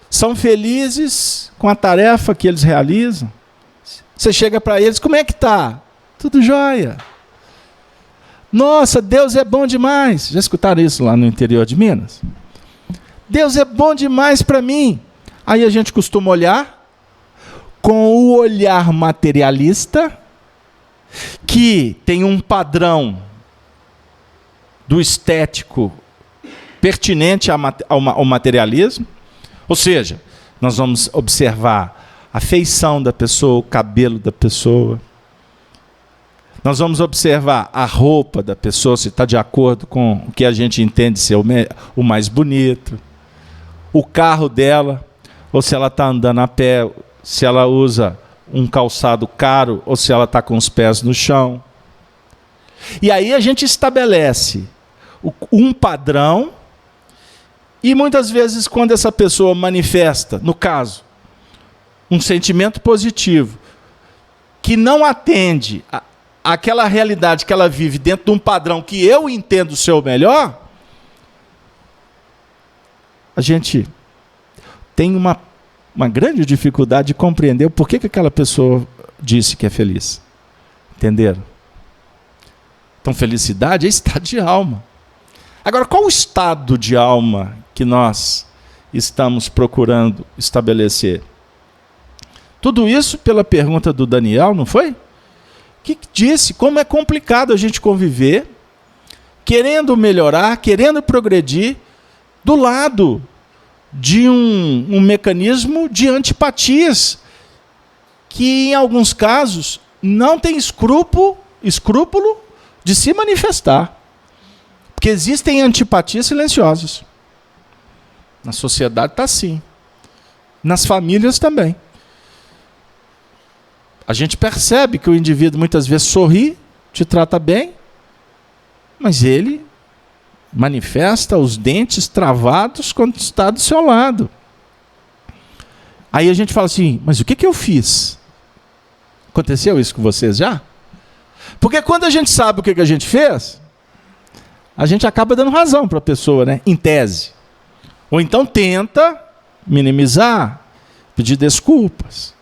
São felizes com a tarefa que eles realizam. Você chega para eles, como é que está? Tudo jóia. Nossa, Deus é bom demais. Já escutaram isso lá no interior de Minas? Deus é bom demais para mim. Aí a gente costuma olhar com o olhar materialista, que tem um padrão do estético pertinente ao materialismo. Ou seja, nós vamos observar a feição da pessoa, o cabelo da pessoa. Nós vamos observar a roupa da pessoa, se está de acordo com o que a gente entende ser o mais bonito. O carro dela, ou se ela está andando a pé, se ela usa um calçado caro, ou se ela está com os pés no chão. E aí a gente estabelece um padrão, e muitas vezes quando essa pessoa manifesta, no caso, um sentimento positivo, que não atende àquela realidade que ela vive dentro de um padrão que eu entendo ser o melhor, a gente tem uma grande dificuldade de compreender o porquê que aquela pessoa disse que é feliz. Entenderam? Então, felicidade é estado de alma. Agora, qual o estado de alma que nós estamos procurando estabelecer? Tudo isso pela pergunta do Daniel, não foi? Que disse como é complicado a gente conviver, querendo melhorar, querendo progredir, do lado de um mecanismo de antipatias que em alguns casos não tem escrúpulo de se manifestar. Porque existem antipatias silenciosas. Na sociedade está assim. Nas famílias também. A gente percebe que o indivíduo muitas vezes sorri, te trata bem, mas ele manifesta os dentes travados quando está do seu lado. Aí a gente fala assim, mas o que eu fiz? Aconteceu isso com vocês já? Porque quando a gente sabe o que a gente fez, a gente acaba dando razão para a pessoa, né? Em tese. Ou então tenta minimizar, pedir desculpas.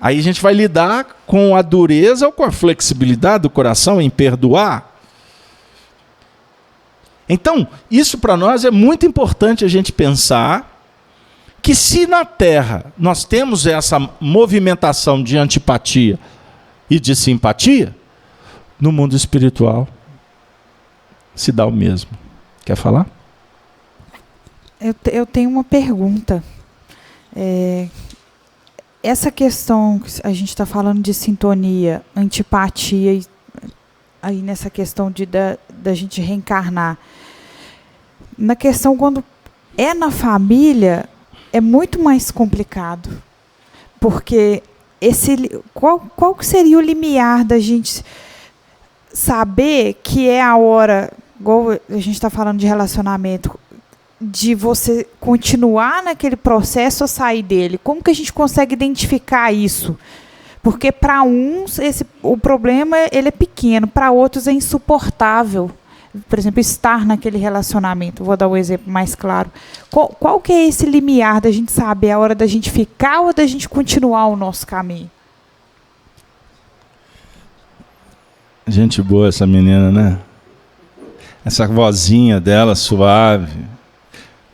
Aí a gente vai lidar com a dureza ou com a flexibilidade do coração em perdoar. Então, isso para nós é muito importante a gente pensar que se na Terra nós temos essa movimentação de antipatia e de simpatia, no mundo espiritual se dá o mesmo. Quer falar? Eu tenho uma pergunta. Essa questão que a gente está falando de sintonia, antipatia, e aí nessa questão da gente reencarnar, na questão quando é na família, é muito mais complicado. Porque qual que seria o limiar da gente saber que é a hora, igual a gente está falando de relacionamento, de você continuar naquele processo ou sair dele? Como que a gente consegue identificar isso? Porque para uns o problema ele é pequeno, para outros é insuportável. Por exemplo, estar naquele relacionamento. Vou dar um exemplo mais claro. Qual que é esse limiar da gente saber a hora da gente ficar ou da gente continuar o nosso caminho? Gente boa essa menina, né? Essa vozinha dela suave.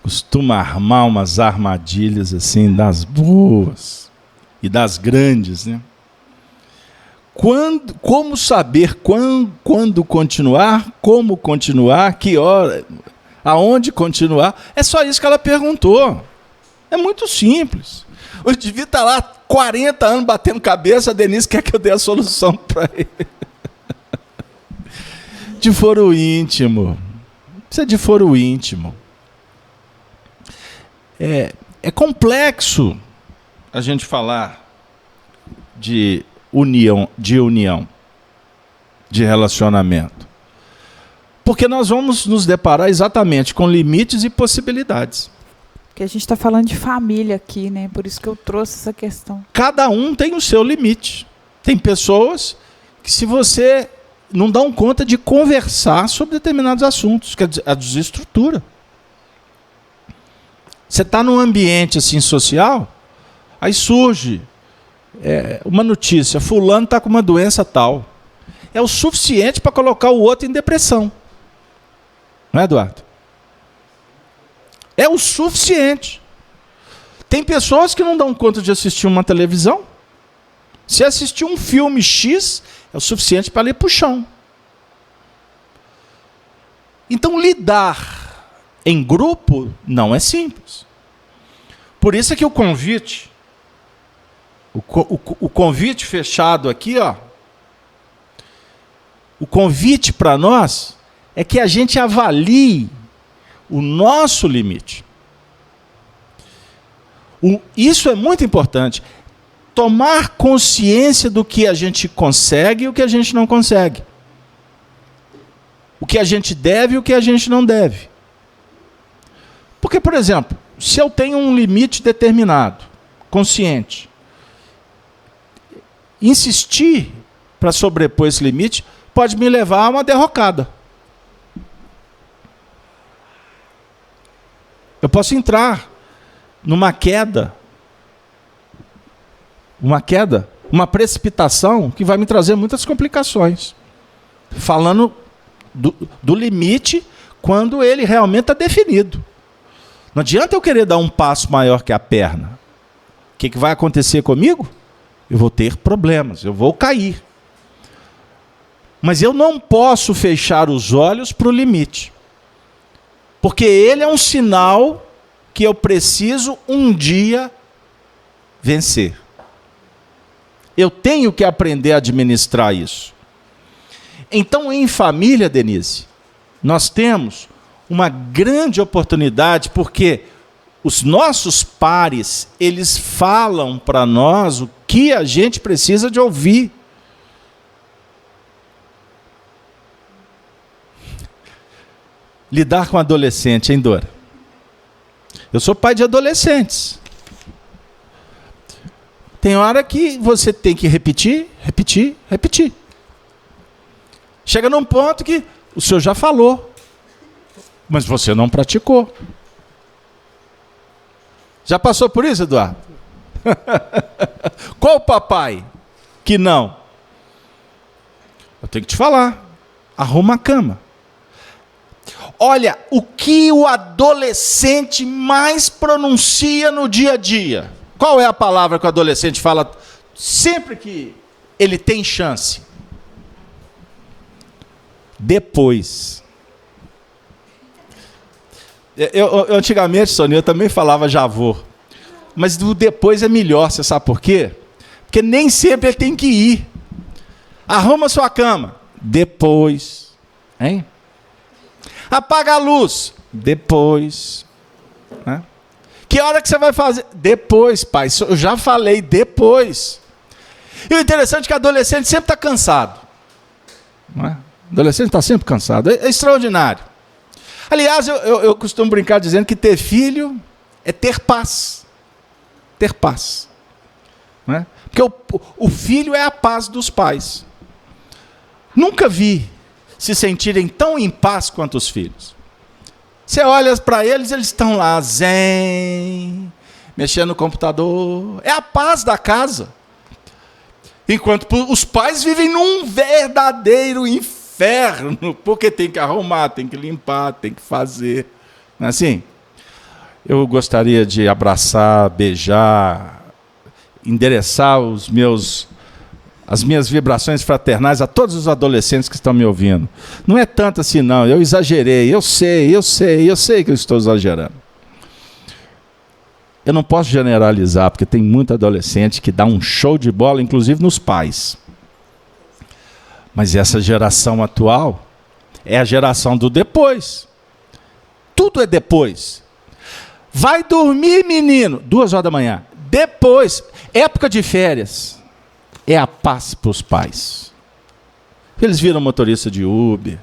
Costuma armar umas armadilhas assim, das boas e das grandes, né? Como saber quando continuar, como continuar, que hora, aonde continuar? É só isso que ela perguntou. É muito simples. O indivíduo está lá 40 anos batendo cabeça, a Denise quer que eu dê a solução para ele. De foro íntimo. Isso é de foro íntimo. É complexo a gente falar de união, de relacionamento. Porque nós vamos nos deparar exatamente com limites e possibilidades. Porque a gente está falando de família aqui, né? Por isso que eu trouxe essa questão. Cada um tem o seu limite. Tem pessoas que, se você não dão conta de conversar sobre determinados assuntos, quer dizer, a desestrutura. Você está num ambiente assim social, aí surge uma notícia, fulano está com uma doença tal. É o suficiente para colocar o outro em depressão. Não é, Eduardo? É o suficiente. Tem pessoas que não dão conta de assistir uma televisão. Se assistir um filme X, é o suficiente para ir para o chão. Então, lidar em grupo não é simples. Por isso é que o convite, o convite fechado aqui, ó, o convite para nós é que a gente avalie o nosso limite. Isso é muito importante. Tomar consciência do que a gente consegue e o que a gente não consegue. O que a gente deve e o que a gente não deve. Porque, por exemplo, se eu tenho um limite determinado, consciente, insistir para sobrepor esse limite pode me levar a uma derrocada. Eu posso entrar numa queda, uma precipitação que vai me trazer muitas complicações. Falando do limite quando ele realmente está definido. Não adianta eu querer dar um passo maior que a perna. O que vai acontecer comigo? Eu vou ter problemas, eu vou cair. Mas eu não posso fechar os olhos para o limite. Porque ele é um sinal que eu preciso um dia vencer. Eu tenho que aprender a administrar isso. Então, em família, Denise, nós temos uma grande oportunidade, porque os nossos pares, eles falam para nós o que a gente precisa de ouvir. Lidar com adolescente, hein, Dora? Eu sou pai de adolescentes. Tem hora que você tem que repetir. Chega num ponto que o senhor já falou, mas você não praticou. Já passou por isso, Eduardo? Qual papai que não? Eu tenho que te falar. Arruma a cama. Olha, o que o adolescente mais pronuncia no dia a dia? Qual é a palavra que o adolescente fala sempre que ele tem chance? Depois. Eu antigamente, Sônia, eu também falava já vou. Mas o depois é melhor, você sabe por quê? Porque nem sempre ele tem que ir. Arruma sua cama. Depois. Hein? Apaga a luz. Depois. Né? Que hora que você vai fazer? Depois, pai. Eu já falei, depois. E o interessante é que o adolescente sempre está cansado. Não é? O adolescente está sempre cansado. É extraordinário. Aliás, eu costumo brincar dizendo que ter filho é ter paz. Ter paz. Não é? Porque o filho é a paz dos pais. Nunca vi se sentirem tão em paz quanto os filhos. Você olha para eles, eles estão lá, zen, mexendo no computador. É a paz da casa. Enquanto os pais vivem num verdadeiro inferno, porque tem que arrumar, tem que limpar, tem que fazer. Não é assim? Eu gostaria de abraçar, beijar, endereçar as minhas vibrações fraternais a todos os adolescentes que estão me ouvindo. Não é tanto assim, não. Eu exagerei. Eu sei que eu estou exagerando. Eu não posso generalizar, porque tem muito adolescente que dá um show de bola, inclusive nos pais. Mas essa geração atual é a geração do depois. Tudo é depois. Vai dormir, menino, 2 horas da manhã. Depois, época de férias. É a paz para os pais. Eles viram motorista de Uber,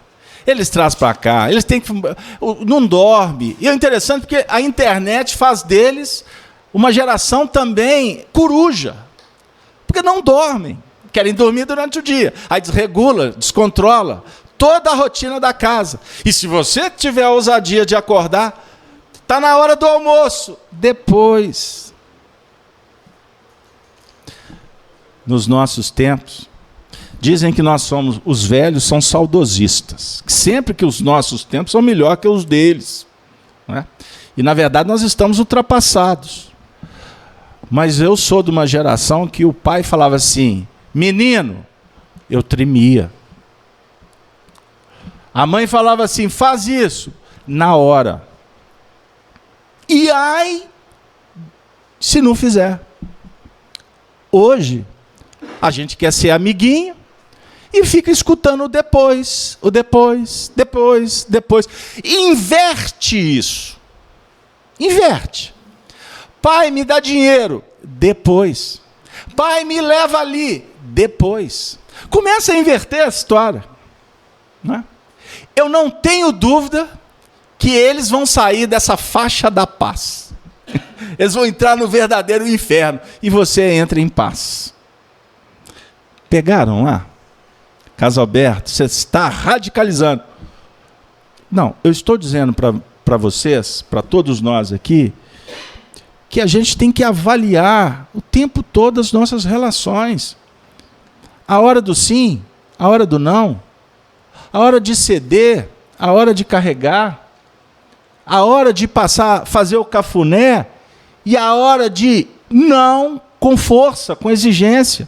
eles trazem para cá, eles têm que... não dorme. E é interessante porque a internet faz deles uma geração também coruja. Porque não dormem, querem dormir durante o dia. Aí desregula, descontrola toda a rotina da casa. E se você tiver a ousadia de acordar, está na hora do almoço. Depois... Nos nossos tempos, dizem que os velhos são saudosistas, que sempre que os nossos tempos são melhor que os deles. Não é? E, na verdade, nós estamos ultrapassados. Mas eu sou de uma geração que o pai falava assim, menino, eu tremia. A mãe falava assim, faz isso, na hora. E ai, se não fizer. Hoje, a gente quer ser amiguinho e fica escutando o depois. Inverte isso. Inverte. Pai, me dá dinheiro. Depois. Pai, me leva ali. Depois. Começa a inverter a história. Não é? Eu não tenho dúvida que eles vão sair dessa faixa da paz. Eles vão entrar no verdadeiro inferno. E você entra em paz. Pegaram lá? Casalberto, você está radicalizando. Não, eu estou dizendo para vocês, para todos nós aqui, que a gente tem que avaliar o tempo todo as nossas relações. A hora do sim, a hora do não, a hora de ceder, a hora de carregar, a hora de fazer o cafuné e a hora de não com força, com exigência.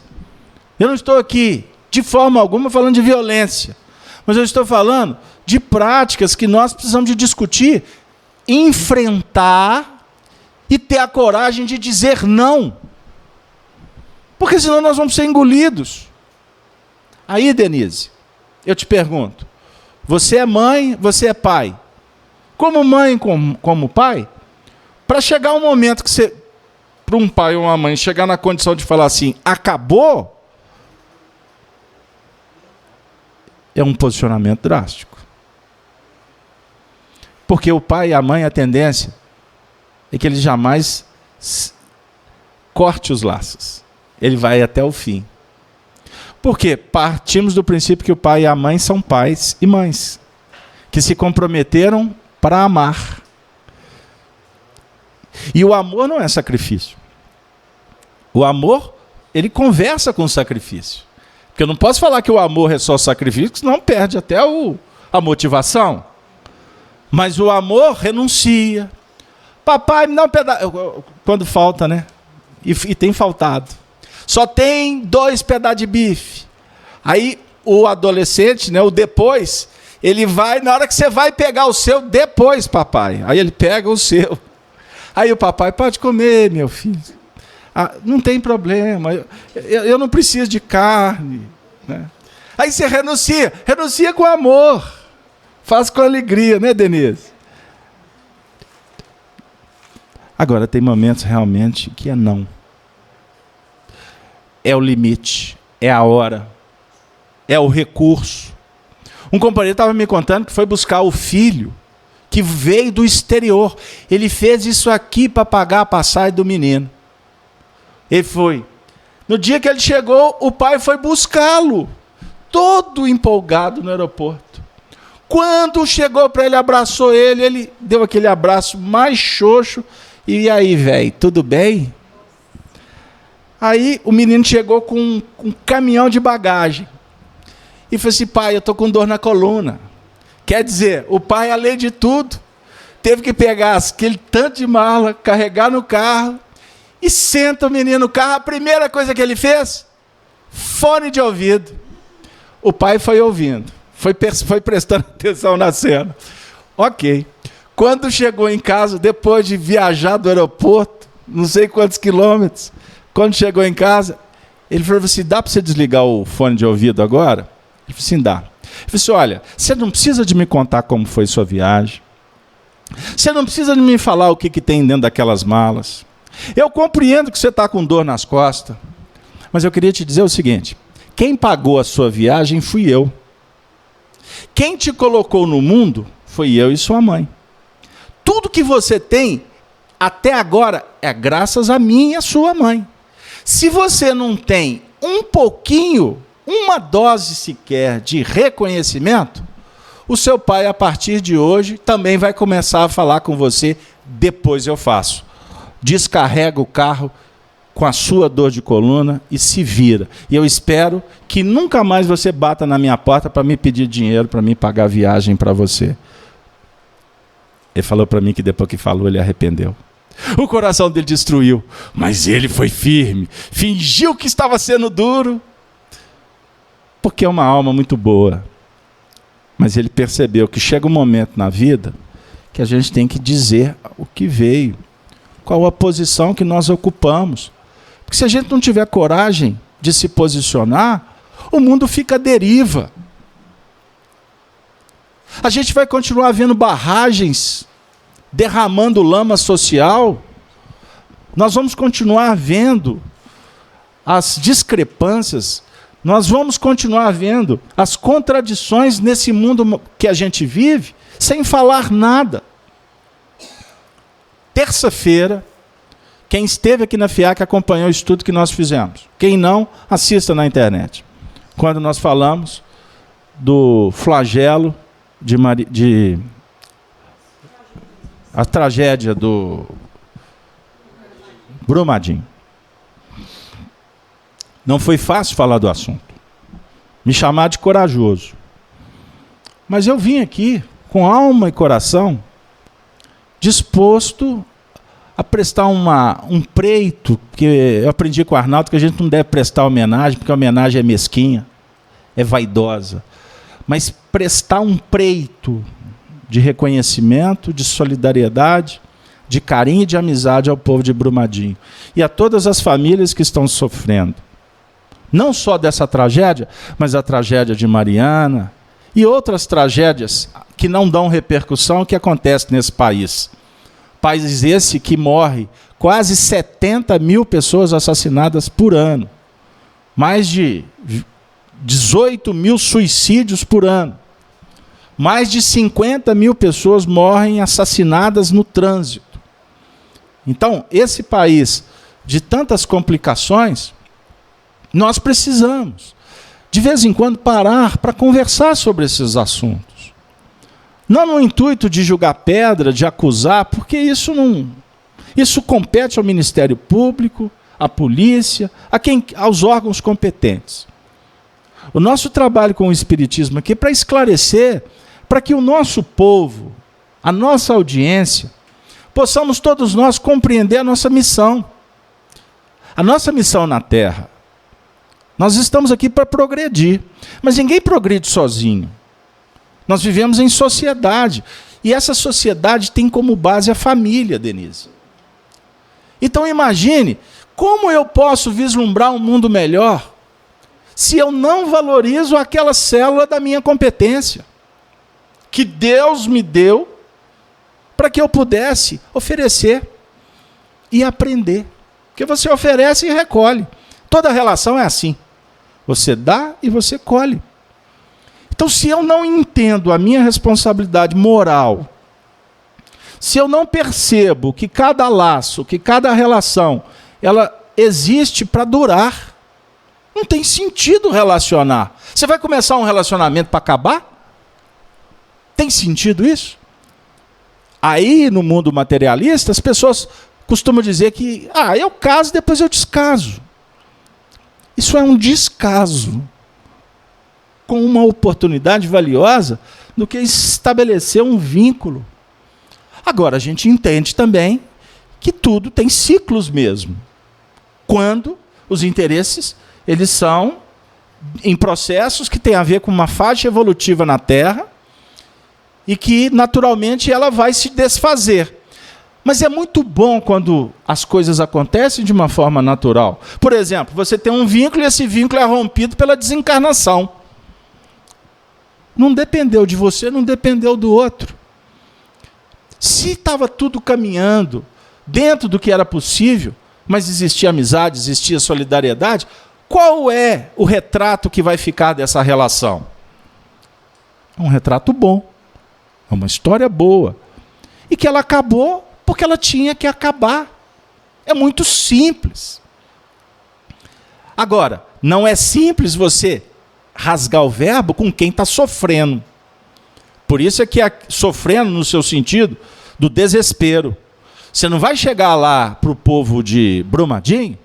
Eu não estou aqui, de forma alguma, falando de violência, mas eu estou falando de práticas que nós precisamos de discutir, enfrentar e ter a coragem de dizer não. Porque senão nós vamos ser engolidos. Aí, Denise, eu te pergunto, você é mãe, você é pai. Como mãe, como pai, para chegar um momento que você, para um pai ou uma mãe, chegar na condição de falar assim, acabou, é um posicionamento drástico. Porque o pai e a mãe, a tendência é que ele jamais corte os laços. Ele vai até o fim. Por quê? Partimos do princípio que o pai e a mãe são pais e mães, que se comprometeram para amar. E o amor não é sacrifício. O amor, ele conversa com o sacrifício. Porque eu não posso falar que o amor é só sacrifício, senão perde até a motivação. Mas o amor renuncia. Papai, me dá um pedaço. Quando falta, né? E tem faltado. Só tem 2 pedaços de bife. Aí o adolescente, né, o depois, ele vai, na hora que você vai pegar o seu, depois, papai. Aí ele pega o seu. Aí o papai, pode comer, meu filho. Ah, não tem problema, eu não preciso de carne. Né? Aí você renuncia com amor. Faz com alegria, né, Denise? Agora, tem momentos realmente que é não. É o limite, é a hora, é o recurso. Um companheiro estava me contando que foi buscar o filho que veio do exterior. Ele fez isso aqui para pagar a passagem do menino. Ele foi. No dia que ele chegou, o pai foi buscá-lo, todo empolgado no aeroporto. Quando chegou para ele, abraçou ele, ele deu aquele abraço mais xoxo. E aí, velho, tudo bem? Aí o menino chegou com um caminhão de bagagem. E falou assim, pai, eu estou com dor na coluna. Quer dizer, o pai, além de tudo, teve que pegar aquele tanto de mala, carregar no carro, e senta o menino no carro. A primeira coisa que ele fez, fone de ouvido. O pai foi ouvindo, foi prestando atenção na cena. Ok. Quando chegou em casa, depois de viajar do aeroporto, não sei quantos quilômetros, quando chegou em casa, ele falou assim, dá para você desligar o fone de ouvido agora? Ele falou assim, dá. Ele falou assim, olha, você não precisa de me contar como foi sua viagem. Você não precisa de me falar o que tem dentro daquelas malas. Eu compreendo que você está com dor nas costas, mas eu queria te dizer o seguinte, quem pagou a sua viagem fui eu. Quem te colocou no mundo foi eu e sua mãe. Tudo que você tem até agora é graças a mim e a sua mãe. Se você não tem um pouquinho, uma dose sequer de reconhecimento, o seu pai, a partir de hoje, também vai começar a falar com você, depois eu faço. Descarrega o carro com a sua dor de coluna e se vira. E eu espero que nunca mais você bata na minha porta para me pedir dinheiro, para me pagar a viagem para você. Ele falou para mim que depois que falou, ele arrependeu. O coração dele destruiu, mas ele foi firme, fingiu que estava sendo duro, porque é uma alma muito boa. Mas ele percebeu que chega um momento na vida que a gente tem que dizer o que veio, qual a posição que nós ocupamos. Porque se a gente não tiver coragem de se posicionar, o mundo fica à deriva. A gente vai continuar vendo barragens derramando lama social. Nós vamos continuar vendo as discrepâncias. Nós vamos continuar vendo as contradições nesse mundo que a gente vive, sem falar nada. Terça-feira, quem esteve aqui na FIAC acompanhou o estudo que nós fizemos. Quem não, assista na internet. Quando nós falamos do flagelo a tragédia do Brumadinho. Não foi fácil falar do assunto. Me chamar de corajoso. Mas eu vim aqui com alma e coração disposto a prestar um preito, que eu aprendi com o Arnaldo que a gente não deve prestar homenagem, porque a homenagem é mesquinha, é vaidosa. Mas prestar um preito de reconhecimento, de solidariedade, de carinho e de amizade ao povo de Brumadinho. E a todas as famílias que estão sofrendo. Não só dessa tragédia, mas a tragédia de Mariana e outras tragédias que não dão repercussão que acontecem nesse país. País esse que morre quase 70 mil pessoas assassinadas por ano. Mais de 18 mil suicídios por ano. Mais de 50 mil pessoas morrem assassinadas no trânsito. Então, esse país de tantas complicações, nós precisamos, de vez em quando, parar para conversar sobre esses assuntos. Não no intuito de julgar pedra, de acusar, porque isso compete ao Ministério Público, à polícia, aos órgãos competentes. O nosso trabalho com o Espiritismo aqui é para esclarecer, para que o nosso povo, a nossa audiência, possamos todos nós compreender a nossa missão. A nossa missão na Terra. Nós estamos aqui para progredir, mas ninguém progride sozinho. Nós vivemos em sociedade, e essa sociedade tem como base a família, Denise. Então imagine, como eu posso vislumbrar um mundo melhor se eu não valorizo aquela célula da minha competência, que Deus me deu para que eu pudesse oferecer e aprender. Porque você oferece e recolhe. Toda relação é assim. Você dá e você colhe. Então, se eu não entendo a minha responsabilidade moral, se eu não percebo que cada laço, que cada relação, ela existe para durar, não tem sentido relacionar. Você vai começar um relacionamento para acabar? Tem sentido isso? Aí, no mundo materialista, as pessoas costumam dizer que eu caso, depois eu descaso. Isso é um descaso com uma oportunidade valiosa do que estabelecer um vínculo. Agora, a gente entende também que tudo tem ciclos mesmo. Quando os interesses, eles são em processos que têm a ver com uma faixa evolutiva na Terra e que, naturalmente, ela vai se desfazer. Mas é muito bom quando as coisas acontecem de uma forma natural. Por exemplo, você tem um vínculo e esse vínculo é rompido pela desencarnação. Não dependeu de você, não dependeu do outro. Se estava tudo caminhando dentro do que era possível, mas existia amizade, existia solidariedade, qual é o retrato que vai ficar dessa relação? É um retrato bom. É uma história boa. E que ela acabou porque ela tinha que acabar. É muito simples. Agora, não é simples você rasgar o verbo com quem está sofrendo. Por isso é que sofrendo no seu sentido do desespero. Você não vai chegar lá para o povo de Brumadinho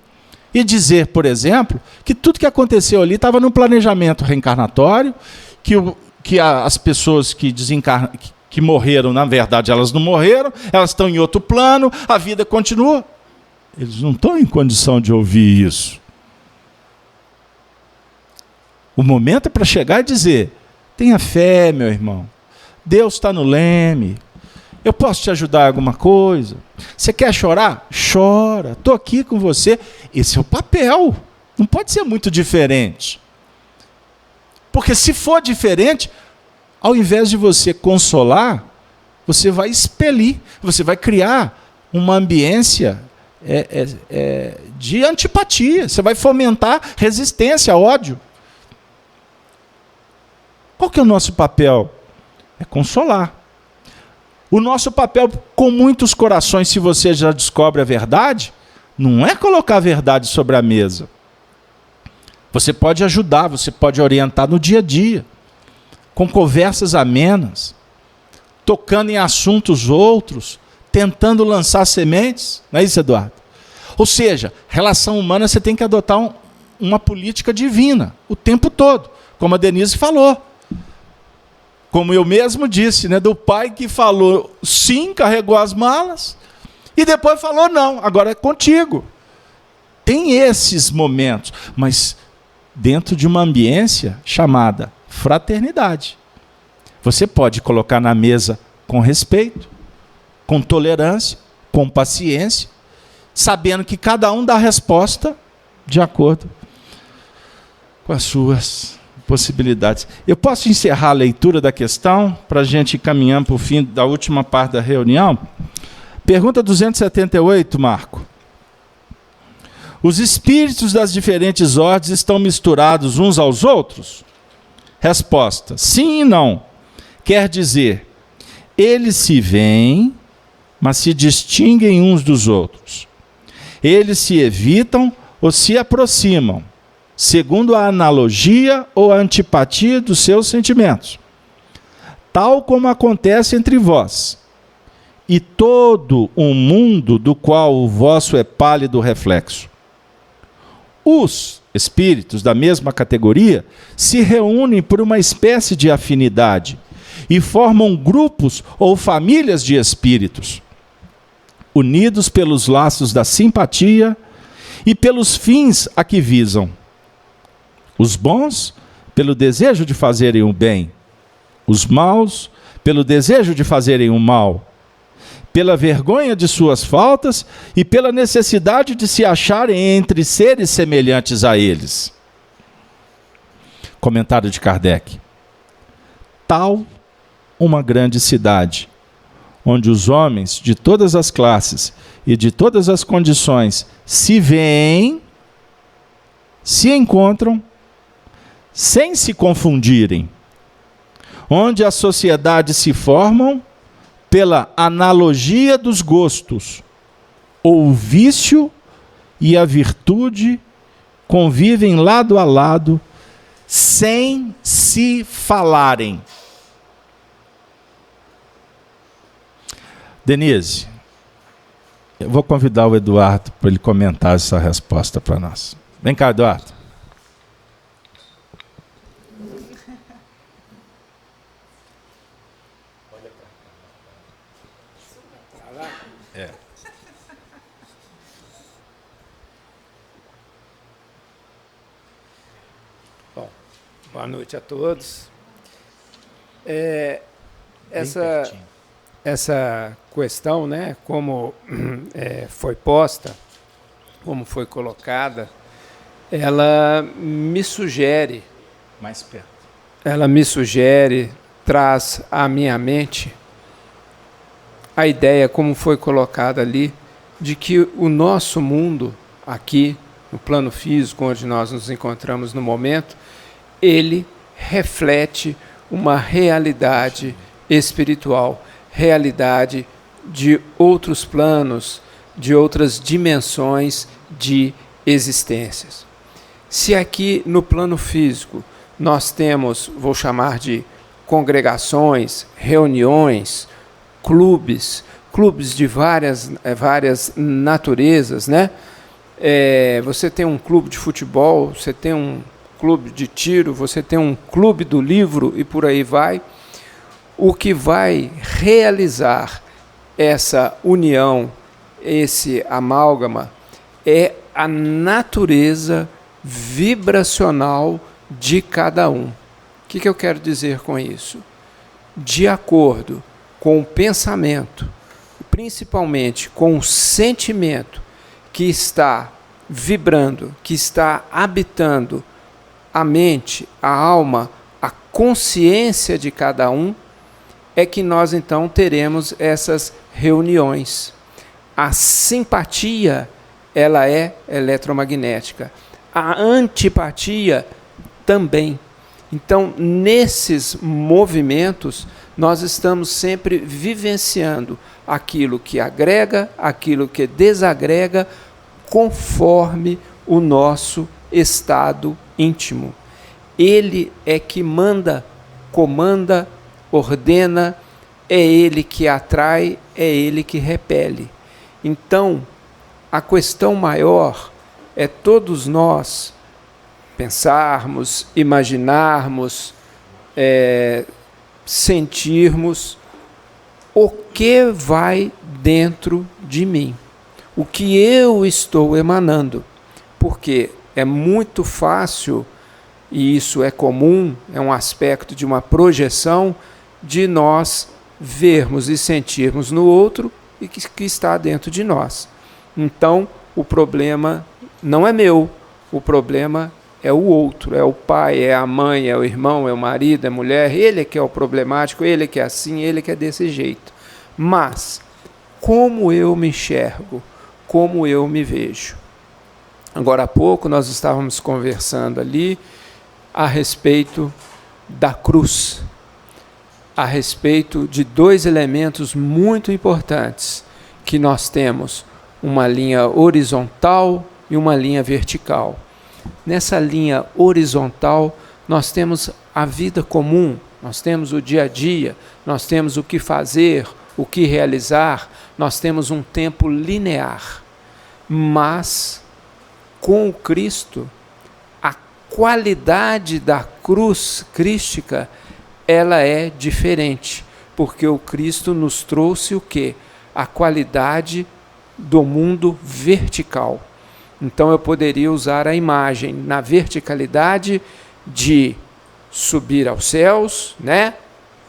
e dizer, por exemplo, que tudo que aconteceu ali estava no planejamento reencarnatório, que as pessoas que morreram, na verdade, elas não morreram, elas estão em outro plano, a vida continua. Eles não estão em condição de ouvir isso. O momento é para chegar e dizer, tenha fé, meu irmão, Deus está no leme, eu posso te ajudar em alguma coisa? Você quer chorar? Chora, estou aqui com você. Esse é o papel, não pode ser muito diferente. Porque se for diferente, ao invés de você consolar, você vai expelir, você vai criar uma ambiência de antipatia, você vai fomentar resistência, ódio. Qual que é o nosso papel? É consolar. O nosso papel com muitos corações, se você já descobre a verdade, não é colocar a verdade sobre a mesa. Você pode ajudar, você pode orientar no dia a dia, com conversas amenas, tocando em assuntos outros, tentando lançar sementes. Não é isso, Eduardo? Ou seja, relação humana você tem que adotar uma política divina o tempo todo, como a Denise falou. Como eu mesmo disse, né, do pai que falou sim, carregou as malas, e depois falou não, agora é contigo. Tem esses momentos, mas dentro de uma ambiência chamada fraternidade. Você pode colocar na mesa com respeito, com tolerância, com paciência, sabendo que cada um dá a resposta de acordo com as suas possibilidades. Eu posso encerrar a leitura da questão para a gente ir caminhando para o fim da última parte da reunião? Pergunta 278, Marco. Os espíritos das diferentes ordens estão misturados uns aos outros? Resposta: sim e não. Quer dizer, eles se veem, mas se distinguem uns dos outros. Eles se evitam ou se aproximam, segundo a analogia ou a antipatia dos seus sentimentos, tal como acontece entre vós, e todo um mundo do qual o vosso é pálido reflexo. Os espíritos da mesma categoria se reúnem por uma espécie de afinidade e formam grupos ou famílias de espíritos, unidos pelos laços da simpatia e pelos fins a que visam. Os bons, pelo desejo de fazerem o bem; os maus, pelo desejo de fazerem o mal; pela vergonha de suas faltas e pela necessidade de se acharem entre seres semelhantes a eles. Comentário de Kardec. Tal uma grande cidade, onde os homens de todas as classes e de todas as condições se veem, se encontram, sem se confundirem, onde as sociedades se formam pela analogia dos gostos, o vício e a virtude convivem lado a lado, sem se falarem. Denise, eu vou convidar o Eduardo para ele comentar essa resposta para nós. Vem cá, Eduardo. Boa noite a todos. Essa questão, né, como foi posta, como foi colocada, ela me sugere... Mais perto. Ela me sugere, traz à minha mente a ideia, como foi colocada ali, de que o nosso mundo, aqui, no plano físico, onde nós nos encontramos no momento, ele reflete uma realidade espiritual, realidade de outros planos, de outras dimensões de existências. Se aqui no plano físico nós temos, vou chamar de congregações, reuniões, clubes de várias naturezas, né? Você tem um clube de futebol, você tem um clube de tiro, você tem um clube do livro e por aí vai. O que vai realizar essa união, esse amálgama, é a natureza vibracional de cada um. O que eu quero dizer com isso? De acordo com o pensamento, principalmente com o sentimento que está vibrando, que está habitando a mente, a alma, a consciência de cada um, é que nós então teremos essas reuniões. A simpatia, ela é eletromagnética. A antipatia também. Então, nesses movimentos, nós estamos sempre vivenciando aquilo que agrega, aquilo que desagrega, conforme o nosso estado íntimo. Ele é que manda, comanda, ordena, é ele que atrai, é ele que repele. Então, a questão maior é todos nós pensarmos, imaginarmos, sentirmos o que vai dentro de mim, o que eu estou emanando, porque é muito fácil, e isso é comum, é um aspecto de uma projeção, de nós vermos e sentirmos no outro e que está dentro de nós. Então, o problema não é meu, o problema é o outro, é o pai, é a mãe, é o irmão, é o marido, é a mulher, ele é que é o problemático, ele é que é assim, ele é que é desse jeito. Mas, como eu me enxergo, como eu me vejo. Agora há pouco nós estávamos conversando ali a respeito da cruz, a respeito de dois elementos muito importantes, que nós temos uma linha horizontal e uma linha vertical. Nessa linha horizontal, nós temos a vida comum, nós temos o dia a dia, nós temos o que fazer, o que realizar, nós temos um tempo linear. Mas, com o Cristo, a qualidade da cruz crística, ela é diferente, porque o Cristo nos trouxe o quê? A qualidade do mundo vertical. Então eu poderia usar a imagem na verticalidade de subir aos céus, né?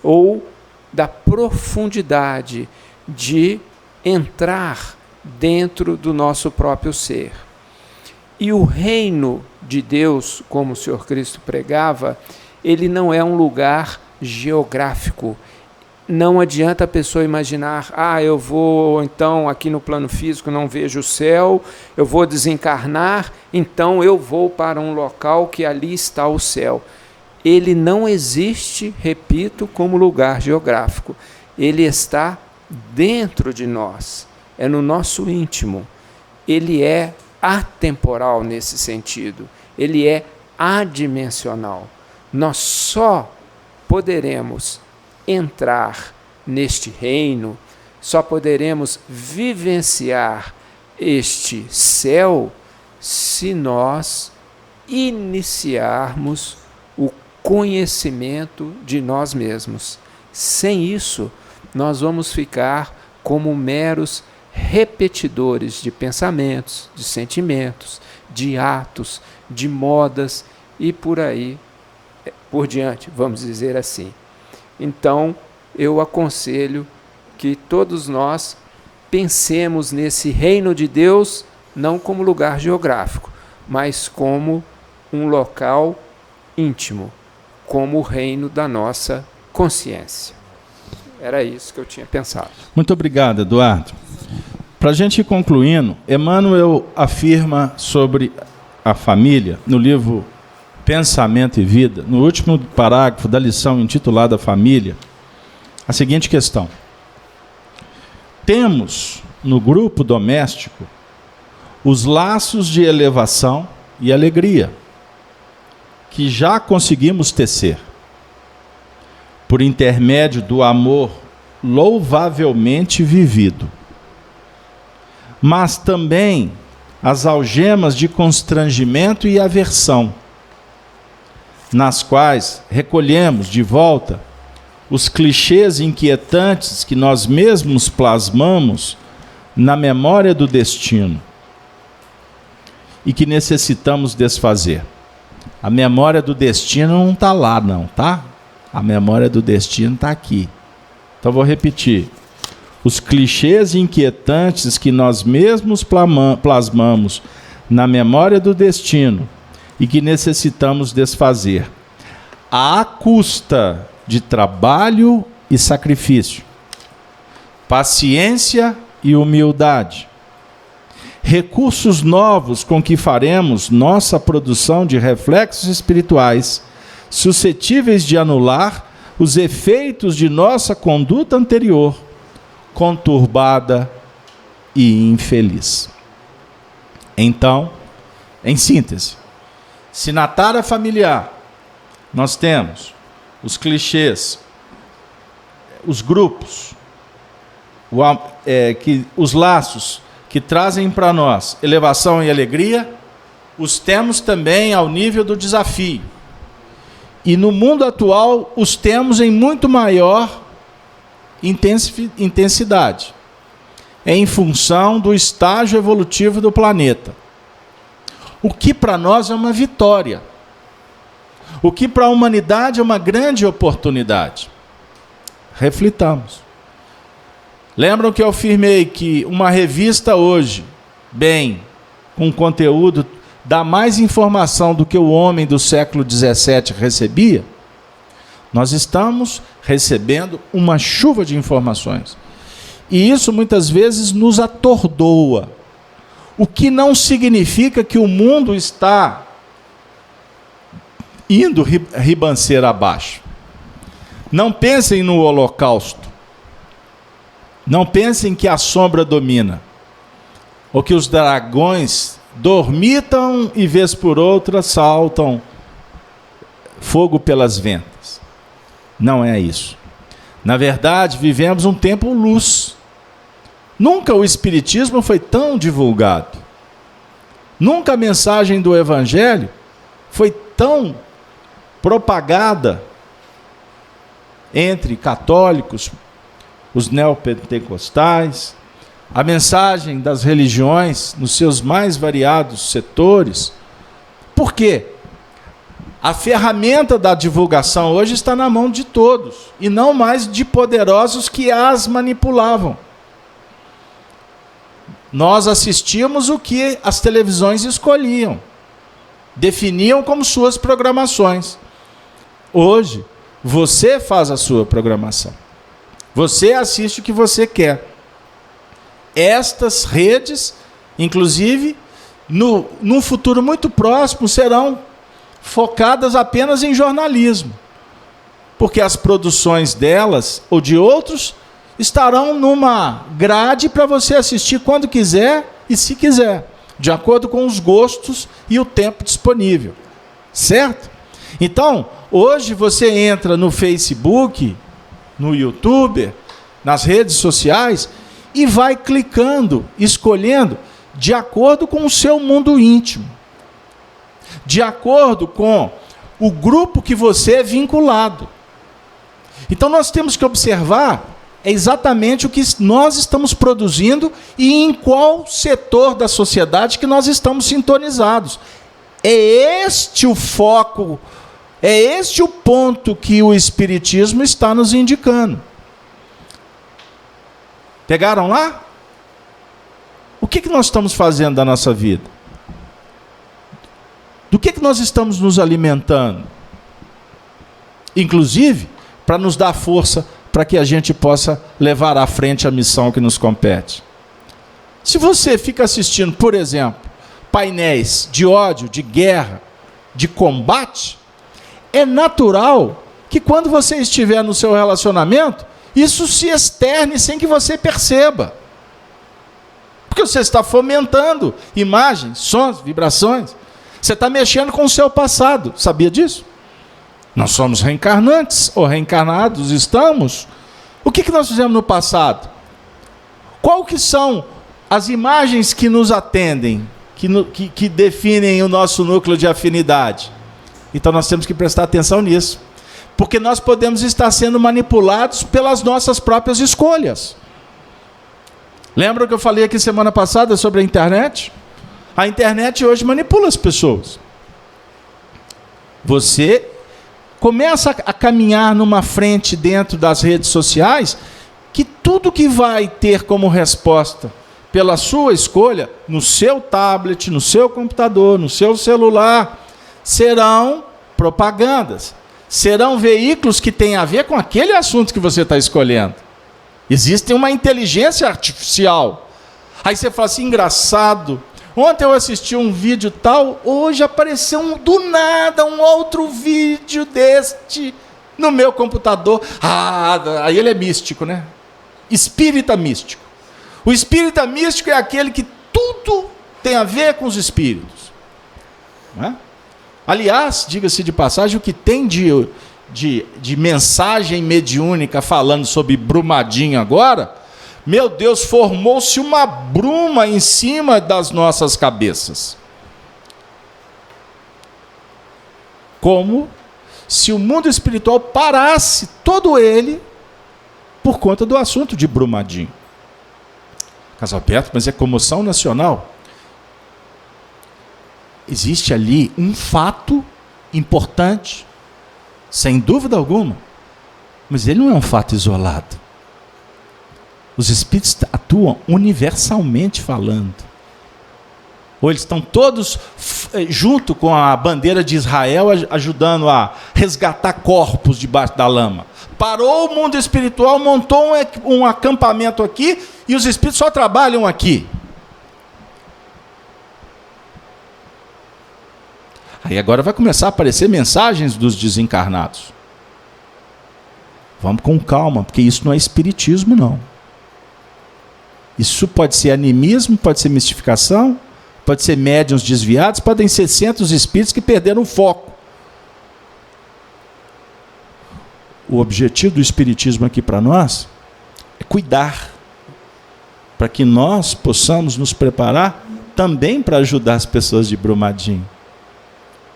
Ou da profundidade de entrar dentro do nosso próprio ser. E o reino de Deus, como o Senhor Cristo pregava, ele não é um lugar geográfico. Não adianta a pessoa imaginar, eu vou então aqui no plano físico, não vejo o céu, eu vou desencarnar, então eu vou para um local que ali está o céu. Ele não existe, repito, como lugar geográfico. Ele está dentro de nós, é no nosso íntimo. Ele é atemporal nesse sentido, ele é adimensional. Nós só poderemos entrar neste reino, só poderemos vivenciar este céu se nós iniciarmos o conhecimento de nós mesmos. Sem isso, nós vamos ficar como meros repetidores de pensamentos, de sentimentos, de atos, de modas e por aí por diante, vamos dizer assim. Então, eu aconselho que todos nós pensemos nesse reino de Deus não como lugar geográfico, mas como um local íntimo, como o reino da nossa consciência. Era isso que eu tinha pensado. Muito obrigado, Eduardo. Para a gente ir concluindo, Emmanuel afirma sobre a família, no livro Pensamento e Vida, no último parágrafo da lição intitulada Família, a seguinte questão: temos no grupo doméstico os laços de elevação e alegria que já conseguimos tecer por intermédio do amor louvavelmente vivido, mas também as algemas de constrangimento e aversão, nas quais recolhemos de volta os clichês inquietantes que nós mesmos plasmamos na memória do destino e que necessitamos desfazer. A memória do destino não está lá, não, tá? A memória do destino está aqui. Então vou repetir. Os clichês inquietantes que nós mesmos plasmamos na memória do destino e que necessitamos desfazer, à custa de trabalho e sacrifício, paciência e humildade, recursos novos com que faremos nossa produção de reflexos espirituais suscetíveis de anular os efeitos de nossa conduta anterior, conturbada e infeliz. Então, em síntese, se na tara familiar nós temos os clichês, os grupos, os laços que trazem para nós elevação e alegria, os temos também ao nível do desafio. E no mundo atual os temos em muito maior intensidade, em função do estágio evolutivo do planeta. O que para nós é uma vitória. O que para a humanidade é uma grande oportunidade. Reflitamos. Lembram que eu afirmei que uma revista hoje, com conteúdo dá mais informação do que o homem do século XVII recebia, nós estamos recebendo uma chuva de informações. E isso muitas vezes nos atordoa. O que não significa que o mundo está indo ribanceira abaixo. Não pensem no Holocausto. Não pensem que a sombra domina. Ou que os dragões dormitam e vez por outra saltam fogo pelas ventas. Não é isso. Na verdade, vivemos um tempo luz. Nunca o Espiritismo foi tão divulgado. Nunca a mensagem do Evangelho foi tão propagada entre católicos, os neopentecostais, a mensagem das religiões nos seus mais variados setores. Por quê? A ferramenta da divulgação hoje está na mão de todos, e não mais de poderosos que as manipulavam. Nós assistíamos o que as televisões escolhiam, definiam como suas programações. Hoje, você faz a sua programação. Você assiste o que você quer. Estas redes, inclusive, num futuro muito próximo, serão focadas apenas em jornalismo. Porque as produções delas, ou de outros, estarão numa grade para você assistir quando quiser e se quiser, de acordo com os gostos e o tempo disponível. Certo? Então, hoje você entra no Facebook, no YouTube, nas redes sociais, e vai clicando, escolhendo, de acordo com o seu mundo íntimo, de acordo com o grupo que você é vinculado. Então nós temos que observar exatamente o que nós estamos produzindo e em qual setor da sociedade que nós estamos sintonizados. É este o foco, é este o ponto que o Espiritismo está nos indicando. Pegaram lá? O que nós estamos fazendo da nossa vida? Do que nós estamos nos alimentando? Inclusive, para nos dar força para que a gente possa levar à frente a missão que nos compete. Se você fica assistindo, por exemplo, painéis de ódio, de guerra, de combate, é natural que quando você estiver no seu relacionamento, isso se externe sem que você perceba. Porque você está fomentando imagens, sons, vibrações. Você está mexendo com o seu passado. Sabia disso? Nós somos reencarnantes, ou reencarnados estamos. O que nós fizemos no passado? Qual que são as imagens que nos atendem, que definem o nosso núcleo de afinidade? Então nós temos que prestar atenção nisso. Porque nós podemos estar sendo manipulados pelas nossas próprias escolhas. Lembra que eu falei aqui semana passada sobre a internet? A internet hoje manipula as pessoas. Você começa a caminhar numa frente dentro das redes sociais que tudo que vai ter como resposta pela sua escolha, no seu tablet, no seu computador, no seu celular, serão propagandas. Serão veículos que têm a ver com aquele assunto que você está escolhendo. Existe uma inteligência artificial. Aí você fala assim, engraçado, ontem eu assisti um vídeo tal, hoje apareceu do nada um outro vídeo deste no meu computador. Aí ele é místico, né? Espírita místico. O espírita místico é aquele que tudo tem a ver com os espíritos. Não é? Aliás, diga-se de passagem, o que tem de mensagem mediúnica falando sobre Brumadinho agora, meu Deus, formou-se uma bruma em cima das nossas cabeças. Como se o mundo espiritual parasse todo ele por conta do assunto de Brumadinho. Casalberto, mas é comoção nacional. Existe ali um fato importante, sem dúvida alguma, mas ele não é um fato isolado. Os espíritos atuam universalmente falando. Ou eles estão todos junto com a bandeira de Israel, ajudando a resgatar corpos debaixo da lama. Parou o mundo espiritual, montou um acampamento aqui, e os espíritos só trabalham aqui. Aí agora vai começar a aparecer mensagens dos desencarnados. Vamos com calma, porque isso não é espiritismo, não. Isso pode ser animismo, pode ser mistificação, pode ser médiuns desviados, podem ser centros espíritos que perderam o foco. O objetivo do espiritismo aqui para nós é cuidar, para que nós possamos nos preparar também para ajudar as pessoas de Brumadinho.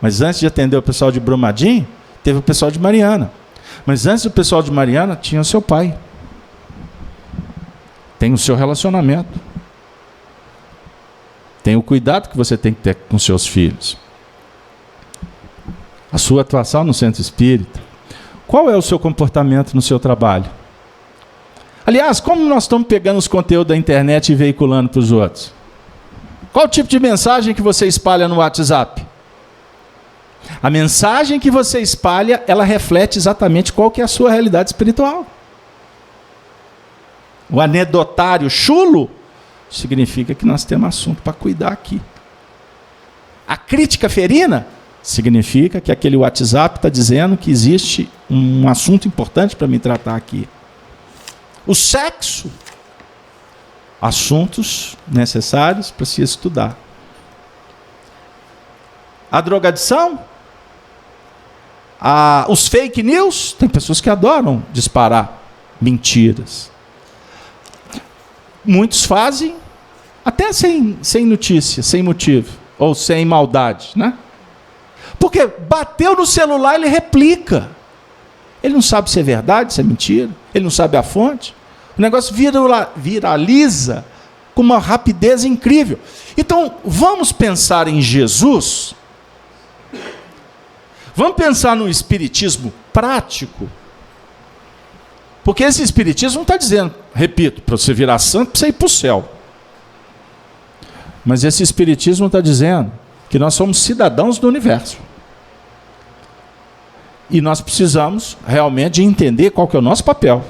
Mas antes de atender o pessoal de Brumadinho, teve o pessoal de Mariana. Mas antes do pessoal de Mariana, tinha o seu pai. Tem o seu relacionamento. Tem o cuidado que você tem que ter com seus filhos. A sua atuação no centro espírita. Qual é o seu comportamento no seu trabalho? Aliás, como nós estamos pegando os conteúdos da internet e veiculando para os outros? Qual o tipo de mensagem que você espalha no WhatsApp? A mensagem que você espalha, ela reflete exatamente qual que é a sua realidade espiritual. O anedotário chulo significa que nós temos assunto para cuidar aqui. A crítica ferina significa que aquele WhatsApp está dizendo que existe um assunto importante para me tratar aqui. O sexo, assuntos necessários para se estudar. A drogadição, os fake news, tem pessoas que adoram disparar mentiras. Muitos fazem até sem notícia, sem motivo, ou sem maldade, né? Porque bateu no celular, ele replica. Ele não sabe se é verdade, se é mentira, ele não sabe a fonte. O negócio viraliza com uma rapidez incrível. Então, vamos pensar em Jesus. Vamos pensar no espiritismo prático. Porque esse espiritismo não está dizendo, repito, para você virar santo, para você ir para o céu. Mas esse espiritismo está dizendo que nós somos cidadãos do universo. E nós precisamos realmente entender qual que é o nosso papel.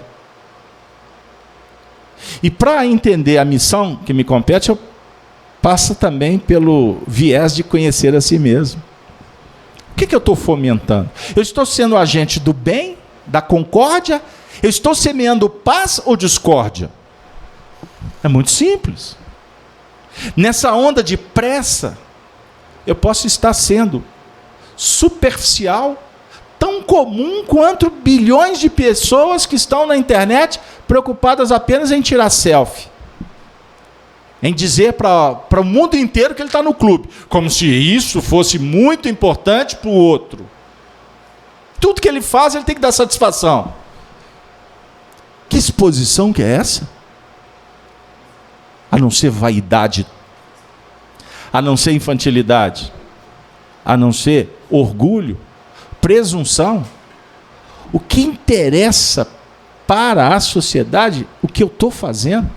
E para entender a missão que me compete, eu passo também pelo viés de conhecer a si mesmo. O que eu estou fomentando? Eu estou sendo agente do bem, da concórdia? Eu estou semeando paz ou discórdia? É muito simples. Nessa onda de pressa, eu posso estar sendo superficial, tão comum quanto bilhões de pessoas que estão na internet preocupadas apenas em tirar selfie. Em dizer para o mundo inteiro que ele está no clube. Como se isso fosse muito importante para o outro. Tudo que ele faz, ele tem que dar satisfação. Que exposição que é essa? A não ser vaidade, a não ser infantilidade, a não ser orgulho, presunção. O que interessa para a sociedade, o que eu estou fazendo?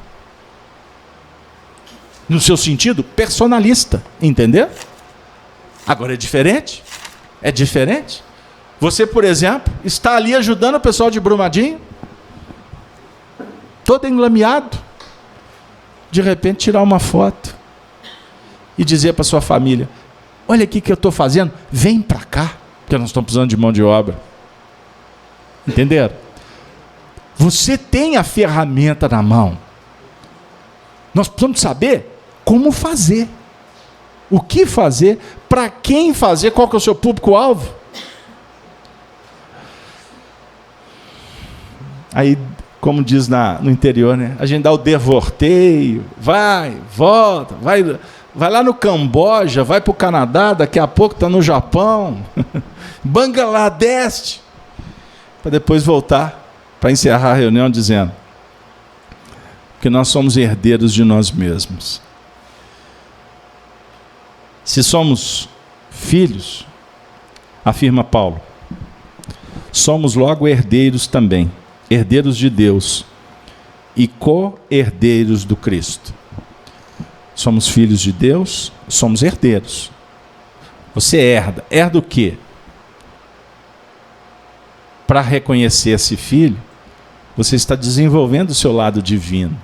No seu sentido personalista, entendeu? Agora é diferente. É diferente. Você, por exemplo, está ali ajudando o pessoal de Brumadinho, todo enlameado, de repente tirar uma foto e dizer para sua família: olha aqui que eu estou fazendo, vem para cá, porque nós estamos precisando de mão de obra. Entenderam? Você tem a ferramenta na mão. Nós precisamos saber como fazer. O que fazer, para quem fazer, qual que é o seu público-alvo. Aí, como diz no interior, né? A gente dá o devorteio, vai, volta, vai lá no Camboja, vai para o Canadá, daqui a pouco está no Japão, Bangladesh, para depois voltar, para encerrar a reunião dizendo que nós somos herdeiros de nós mesmos. Se somos filhos, afirma Paulo, somos logo herdeiros também, herdeiros de Deus e co-herdeiros do Cristo. somos filhos de Deus, somos herdeiros. Você herda. Herda o quê? Para reconhecer esse filho, você está desenvolvendo o seu lado divino.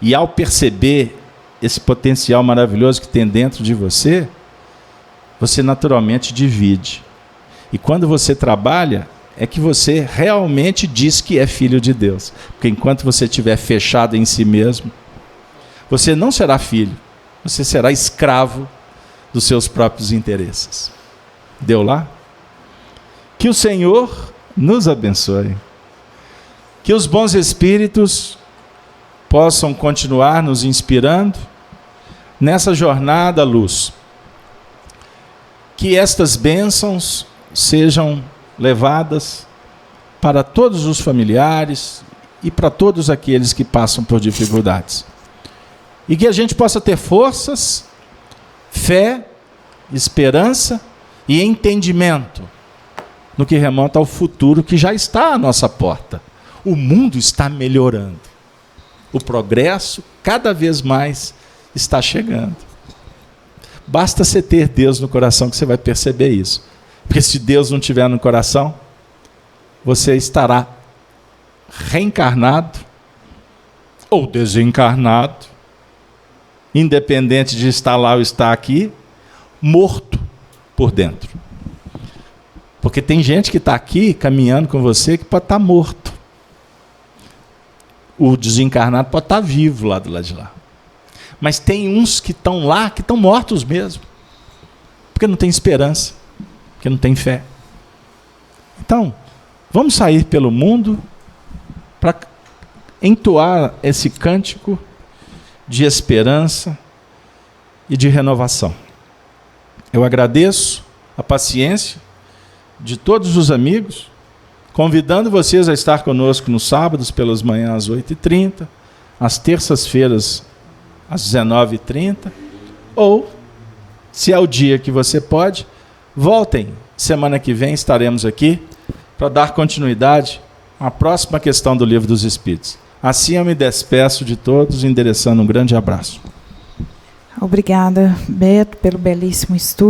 E ao perceber esse potencial maravilhoso que tem dentro de você, você naturalmente divide. E quando você trabalha, é que você realmente diz que é filho de Deus. Porque enquanto você estiver fechado em si mesmo, você não será filho, você será escravo dos seus próprios interesses. Deu lá? Que o Senhor nos abençoe. Que os bons espíritos possam continuar nos inspirando nessa jornada à luz. Que estas bênçãos sejam levadas para todos os familiares e para todos aqueles que passam por dificuldades. E que a gente possa ter forças, fé, esperança e entendimento no que remonta ao futuro que já está à nossa porta. O mundo está melhorando. O progresso cada vez mais está chegando. Basta você ter Deus no coração que você vai perceber isso. Porque se Deus não tiver no coração, você estará reencarnado ou desencarnado, independente de estar lá ou estar aqui, morto por dentro. Porque tem gente que está aqui caminhando com você que pode estar morto. O desencarnado pode estar vivo lá do lado de lá. Mas tem uns que estão lá, que estão mortos mesmo. Porque não tem esperança, porque não tem fé. Então, vamos sair pelo mundo para entoar esse cântico de esperança e de renovação. Eu agradeço a paciência de todos os amigos, convidando vocês a estar conosco nos sábados pelas manhãs às 8h30, às terças-feiras às 19h30, ou, se é o dia que você pode, voltem. Semana que vem estaremos aqui para dar continuidade à próxima questão do Livro dos Espíritos. Assim eu me despeço de todos, endereçando um grande abraço. Obrigada, Beto, pelo belíssimo estudo.